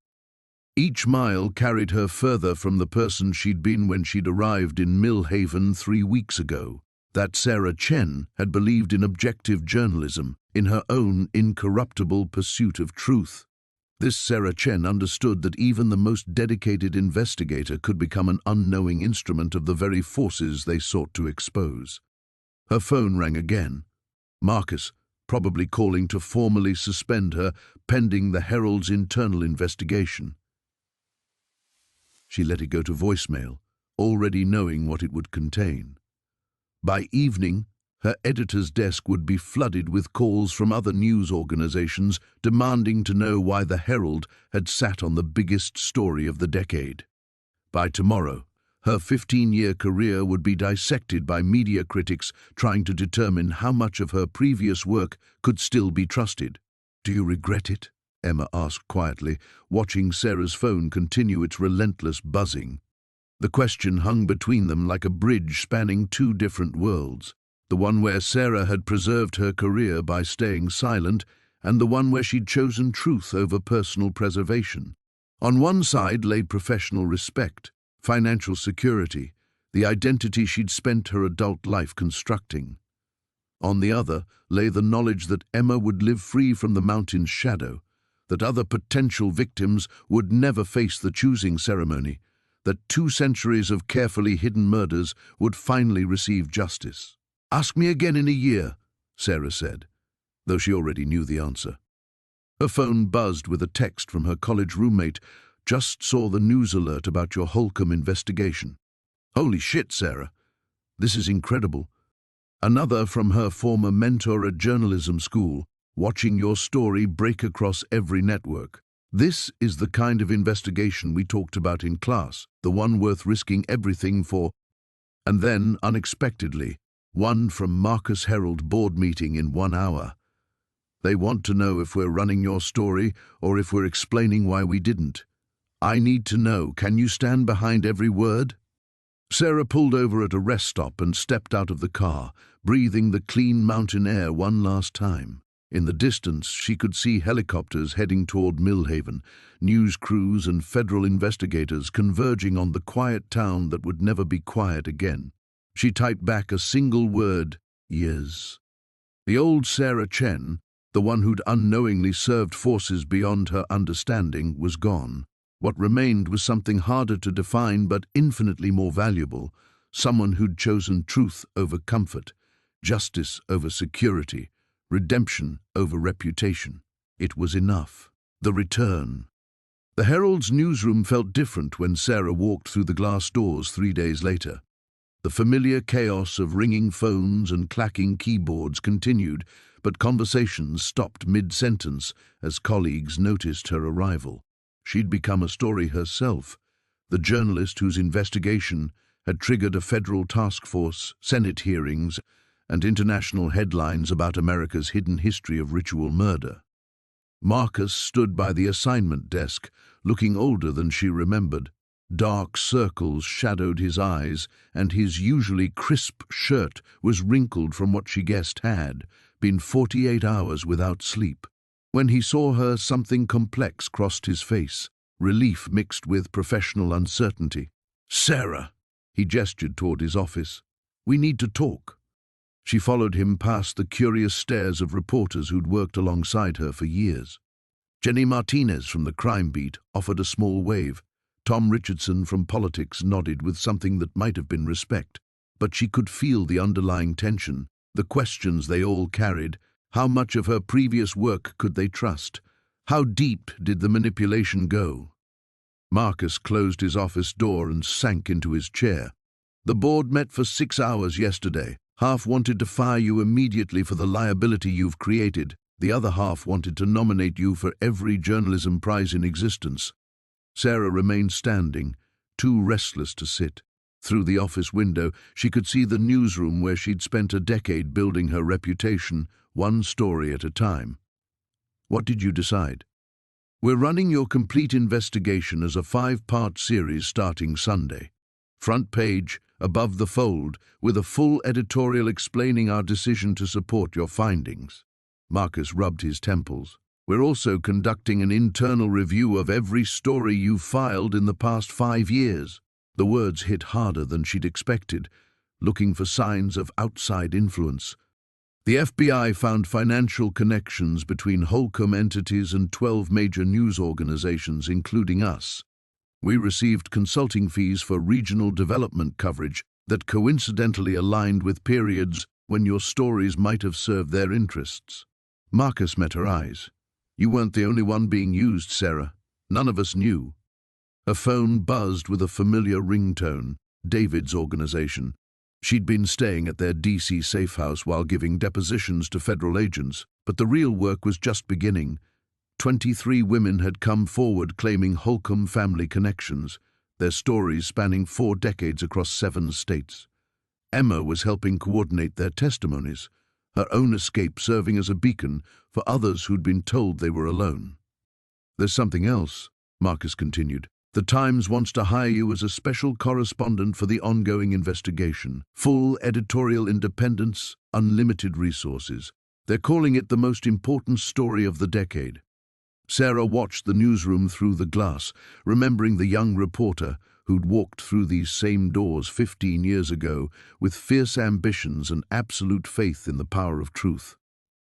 Each mile carried her further from the person she'd been when she'd arrived in Millhaven 3 weeks ago. That Sarah Chen had believed in objective journalism, in her own incorruptible pursuit of truth. This Sarah Chen understood that even the most dedicated investigator could become an unknowing instrument of the very forces they sought to expose. Her phone rang again. Marcus, probably calling to formally suspend her pending the Herald's internal investigation. She let it go to voicemail, already knowing what it would contain. By evening, her editor's desk would be flooded with calls from other news organizations demanding to know why the Herald had sat on the biggest story of the decade. By tomorrow, her 15-year career would be dissected by media critics trying to determine how much of her previous work could still be trusted. "Do you regret it?" Emma asked quietly, watching Sarah's phone continue its relentless buzzing. The question hung between them like a bridge spanning two different worlds, the one where Sarah had preserved her career by staying silent, and the one where she'd chosen truth over personal preservation. On one side lay professional respect, financial security, the identity she'd spent her adult life constructing. On the other lay the knowledge that Emma would live free from the mountain's shadow, that other potential victims would never face the choosing ceremony, that 2 centuries of carefully hidden murders would finally receive justice. "Ask me again in a year," Sarah said, though she already knew the answer. Her phone buzzed with a text from her college roommate. "Just saw the news alert about your Holcomb investigation." "Holy shit, Sarah. This is incredible." Another from her former mentor at journalism school, watching your story break across every network. "This is the kind of investigation we talked about in class, the one worth risking everything for." And then, unexpectedly, one from Marcus Herald board meeting in 1 hour. "They want to know if we're running your story or if we're explaining why we didn't. I need to know, can you stand behind every word?" Sarah pulled over at a rest stop and stepped out of the car, breathing the clean mountain air one last time. In the distance, she could see helicopters heading toward Millhaven, news crews and federal investigators converging on the quiet town that would never be quiet again. She typed back a single word: "Years." The old Sarah Chen, the one who'd unknowingly served forces beyond her understanding, was gone. What remained was something harder to define but infinitely more valuable, someone who'd chosen truth over comfort, justice over security, redemption over reputation. It was enough. The return. The Herald's newsroom felt different when Sarah walked through the glass doors 3 days later. The familiar chaos of ringing phones and clacking keyboards continued, but conversations stopped mid-sentence as colleagues noticed her arrival. She'd become a story herself, the journalist whose investigation had triggered a federal task force, Senate hearings, and international headlines about America's hidden history of ritual murder. Marcus stood by the assignment desk, looking older than she remembered. Dark circles shadowed his eyes, and his usually crisp shirt was wrinkled from what she guessed had been 48 hours without sleep. When he saw her, something complex crossed his face, relief mixed with professional uncertainty. "Sarah," he gestured toward his office. "We need to talk." She followed him past the curious stares of reporters who'd worked alongside her for years. Jenny Martinez from the crime beat offered a small wave. Tom Richardson from politics nodded with something that might have been respect, but she could feel the underlying tension, the questions they all carried. How much of her previous work could they trust? How deep did the manipulation go? Marcus closed his office door and sank into his chair. "The board met for 6 hours yesterday. Half wanted to fire you immediately for the liability you've created. The other half wanted to nominate you for every journalism prize in existence." Sarah remained standing, too restless to sit. Through the office window, she could see the newsroom where she'd spent a decade building her reputation, one story at a time. "What did you decide?" "We're running your complete investigation as a 5-part series starting Sunday. Front page, above the fold, with a full editorial explaining our decision to support your findings." Marcus rubbed his temples. "We're also conducting an internal review of every story you've filed in the past 5 years. The words hit harder than she'd expected, looking for signs of outside influence. "The FBI found financial connections between Holcomb entities and 12 major news organizations, including us. We received consulting fees for regional development coverage that coincidentally aligned with periods when your stories might have served their interests. Marcus met her eyes. You weren't the only one being used, Sarah. None of us knew. Her phone buzzed with a familiar ringtone, David's organization. She'd been staying at their DC safe house while giving depositions to federal agents, but the real work was just beginning. 23 women had come forward claiming Holcomb family connections, their stories spanning 4 decades across 7 states. Emma was helping coordinate their testimonies, her own escape serving as a beacon for others who'd been told they were alone. There's something else, Marcus continued. The Times wants to hire you as a special correspondent for the ongoing investigation. Full editorial independence, unlimited resources. They're calling it the most important story of the decade. Sarah watched the newsroom through the glass, remembering the young reporter who'd walked through these same doors 15 years ago with fierce ambitions and absolute faith in the power of truth.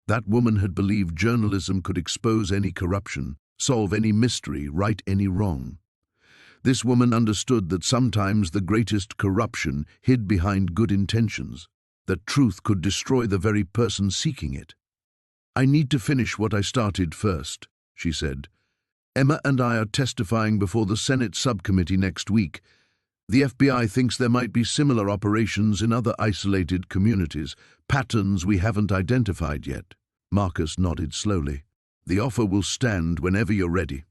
That woman had believed journalism could expose any corruption, solve any mystery, right any wrong. This woman understood that sometimes the greatest corruption hid behind good intentions, that truth could destroy the very person seeking it. I need to finish what I started first, she said. Emma and I are testifying before the Senate subcommittee next week. The FBI thinks there might be similar operations in other isolated communities, patterns we haven't identified yet. Marcus nodded slowly. The offer will stand whenever you're ready.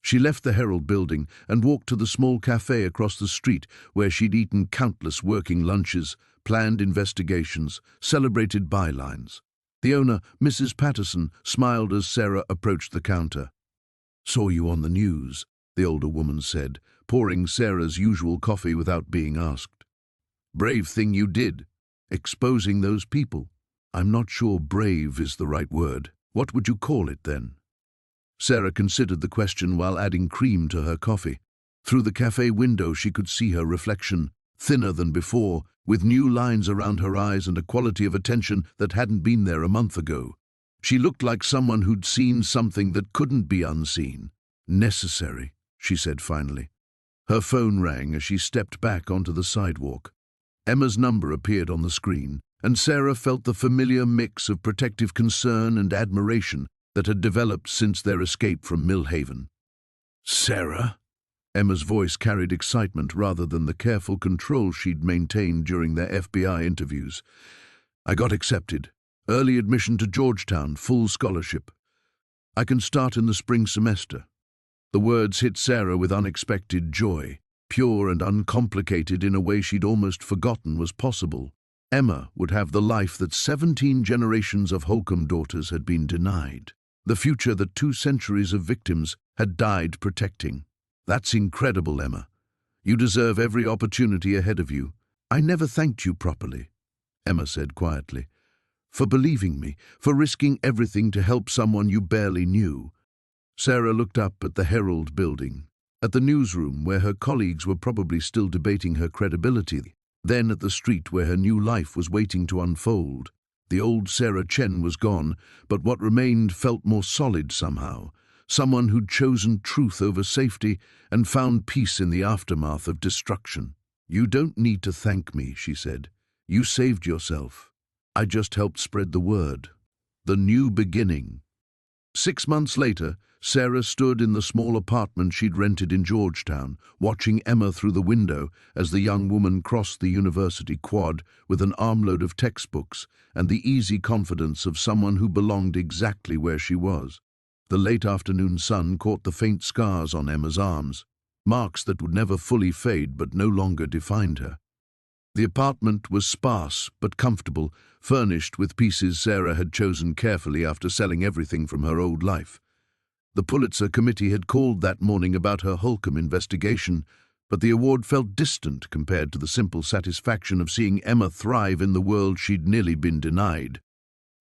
She left the Herald building and walked to the small cafe across the street where she'd eaten countless working lunches, planned investigations, celebrated bylines. The owner, Mrs. Patterson, smiled as Sarah approached the counter. Saw you on the news, the older woman said, pouring Sarah's usual coffee without being asked. Brave thing you did, exposing those people. I'm not sure brave is the right word. What would you call it then? Sarah considered the question while adding cream to her coffee. Through the cafe window she could see her reflection, thinner than before, with new lines around her eyes and a quality of attention that hadn't been there a month ago. She looked like someone who'd seen something that couldn't be unseen. Necessary, she said finally. Her phone rang as she stepped back onto the sidewalk. Emma's number appeared on the screen, and Sarah felt the familiar mix of protective concern and admiration that had developed since their escape from Millhaven. Sarah? Emma's voice carried excitement rather than the careful control she'd maintained during their FBI interviews. I got accepted. Early admission to Georgetown, full scholarship. I can start in the spring semester. The words hit Sarah with unexpected joy, pure and uncomplicated in a way she'd almost forgotten was possible. Emma would have the life that 17 generations of Holcomb daughters had been denied. The future that 2 centuries of victims had died protecting. That's incredible, Emma. You deserve every opportunity ahead of you. I never thanked you properly, Emma said quietly. For believing me, for risking everything to help someone you barely knew. Sarah looked up at the Herald building, at the newsroom where her colleagues were probably still debating her credibility, then at the street where her new life was waiting to unfold. The old Sarah Chen was gone, but what remained felt more solid somehow. Someone who'd chosen truth over safety and found peace in the aftermath of destruction. You don't need to thank me, she said. You saved yourself. I just helped spread the word. The new beginning. 6 months later, Sarah stood in the small apartment she'd rented in Georgetown, watching Emma through the window as the young woman crossed the university quad with an armload of textbooks and the easy confidence of someone who belonged exactly where she was. The late afternoon sun caught the faint scars on Emma's arms, marks that would never fully fade but no longer defined her. The apartment was sparse but comfortable, furnished with pieces Sarah had chosen carefully after selling everything from her old life. The Pulitzer Committee had called that morning about her Holcomb investigation, but the award felt distant compared to the simple satisfaction of seeing Emma thrive in the world she'd nearly been denied.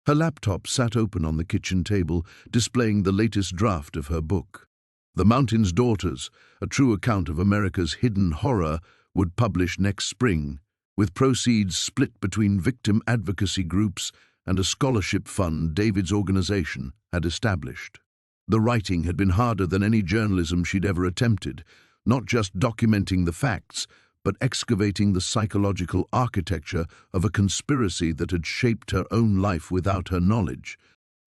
Her laptop sat open on the kitchen table, displaying the latest draft of her book. The Mountain's Daughters, a true account of America's hidden horror, would publish next spring, with proceeds split between victim advocacy groups and a scholarship fund David's organization had established. The writing had been harder than any journalism she'd ever attempted, not just documenting the facts, but excavating the psychological architecture of a conspiracy that had shaped her own life without her knowledge.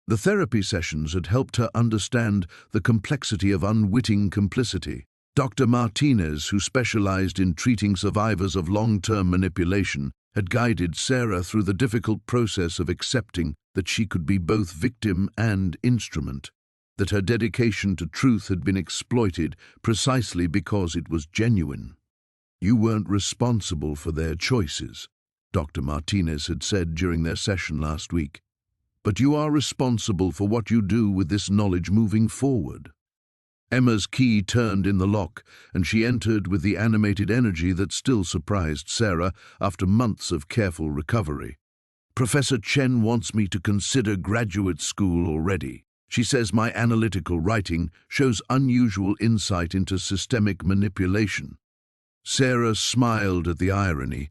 The therapy sessions had helped her understand the complexity of unwitting complicity. Dr. Martinez, who specialized in treating survivors of long-term manipulation, had guided Sarah through the difficult process of accepting that she could be both victim and instrument, that her dedication to truth had been exploited precisely because it was genuine. "You weren't responsible for their choices," Dr. Martinez had said during their session last week. "But you are responsible for what you do with this knowledge moving forward." Emma's key turned in the lock, and she entered with the animated energy that still surprised Sarah after months of careful recovery. "Professor Chen wants me to consider graduate school already. She says my analytical writing shows unusual insight into systemic manipulation." Sarah smiled at the irony.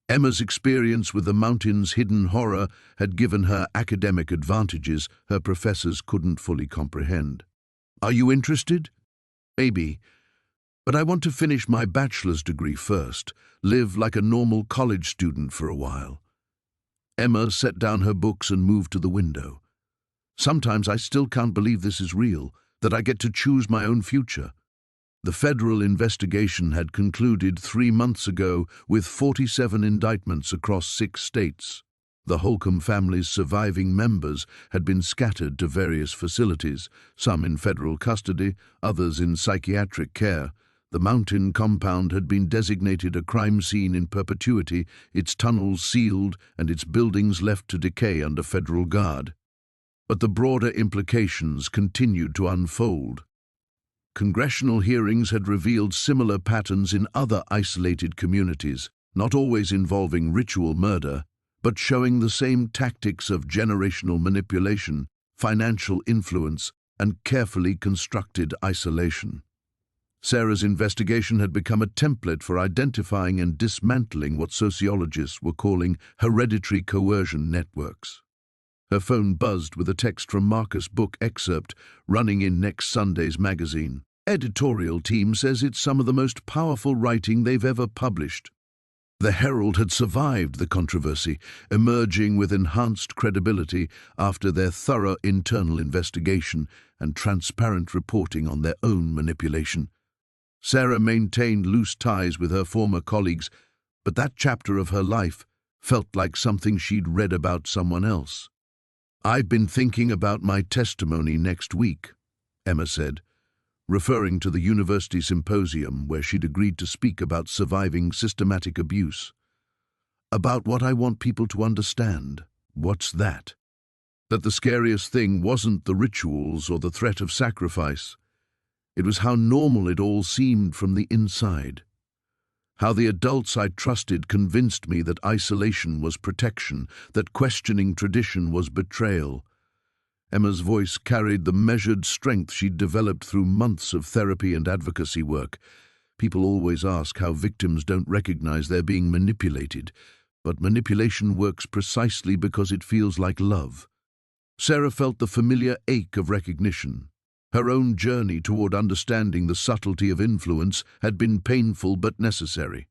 Emma's experience with the mountain's hidden horror had given her academic advantages her professors couldn't fully comprehend. "Are you interested?" "Maybe. But I want to finish my bachelor's degree first, live like a normal college student for a while." Emma set down her books and moved to the window. "Sometimes I still can't believe this is real, that I get to choose my own future." The federal investigation had concluded 3 months ago with 47 indictments across 6 states. The Holcomb family's surviving members had been scattered to various facilities, some in federal custody, others in psychiatric care. The mountain compound had been designated a crime scene in perpetuity, its tunnels sealed and its buildings left to decay under federal guard. But the broader implications continued to unfold. Congressional hearings had revealed similar patterns in other isolated communities, not always involving ritual murder, but showing the same tactics of generational manipulation, financial influence, and carefully constructed isolation. Sarah's investigation had become a template for identifying and dismantling what sociologists were calling hereditary coercion networks. Her phone buzzed with a text from Marcus' book excerpt running in next Sunday's magazine. "Editorial team says it's some of the most powerful writing they've ever published." The Herald had survived the controversy, emerging with enhanced credibility after their thorough internal investigation and transparent reporting on their own manipulation. Sarah maintained loose ties with her former colleagues, but that chapter of her life felt like something she'd read about someone else. "I've been thinking about my testimony next week," Emma said, referring to the university symposium where she'd agreed to speak about surviving systematic abuse. "About what I want people to understand." "What's that?" "That the scariest thing wasn't the rituals or the threat of sacrifice. It was how normal it all seemed from the inside. How the adults I trusted convinced me that isolation was protection, that questioning tradition was betrayal." Emma's voice carried the measured strength she'd developed through months of therapy and advocacy work. "People always ask how victims don't recognize they're being manipulated, but manipulation works precisely because it feels like love." Sarah felt the familiar ache of recognition. Her own journey toward understanding the subtlety of influence had been painful but necessary.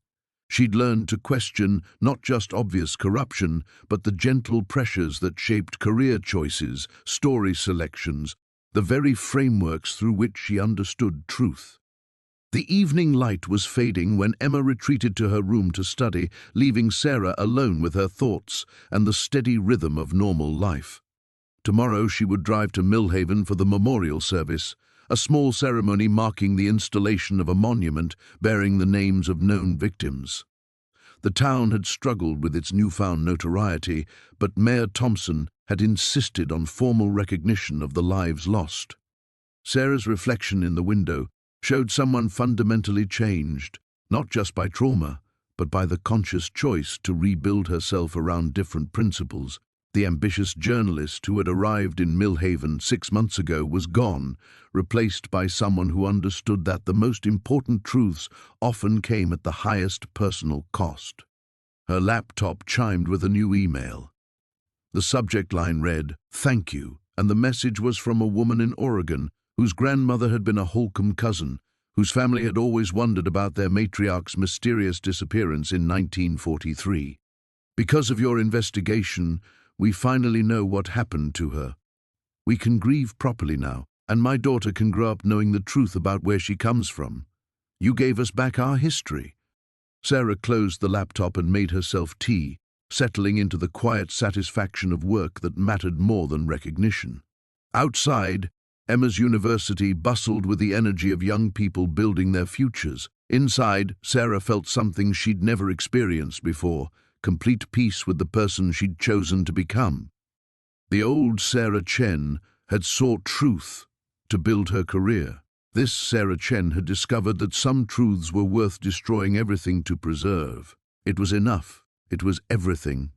She'd learned to question not just obvious corruption, but the gentle pressures that shaped career choices, story selections, the very frameworks through which she understood truth. The evening light was fading when Emma retreated to her room to study, leaving Sarah alone with her thoughts and the steady rhythm of normal life. Tomorrow she would drive to Millhaven for the memorial service, a small ceremony marking the installation of a monument bearing the names of known victims. The town had struggled with its newfound notoriety, but Mayor Thompson had insisted on formal recognition of the lives lost. Sarah's reflection in the window showed someone fundamentally changed, not just by trauma, but by the conscious choice to rebuild herself around different principles. The ambitious journalist who had arrived in Millhaven 6 months ago was gone, replaced by someone who understood that the most important truths often came at the highest personal cost. Her laptop chimed with a new email. The subject line read, "Thank you," and the message was from a woman in Oregon whose grandmother had been a Holcomb cousin, whose family had always wondered about their matriarch's mysterious disappearance in 1943. Because of your investigation, we finally know what happened to her. We can grieve properly now, and my daughter can grow up knowing the truth about where she comes from. You gave us back our history. Sarah closed the laptop and made herself tea, settling into the quiet satisfaction of work that mattered more than recognition. Outside, Emma's university bustled with the energy of young people building their futures. Inside, Sarah felt something she'd never experienced before, complete peace with the person she'd chosen to become. The old Sarah Chen had sought truth to build her career. This Sarah Chen had discovered that some truths were worth destroying everything to preserve. It was enough. It was everything.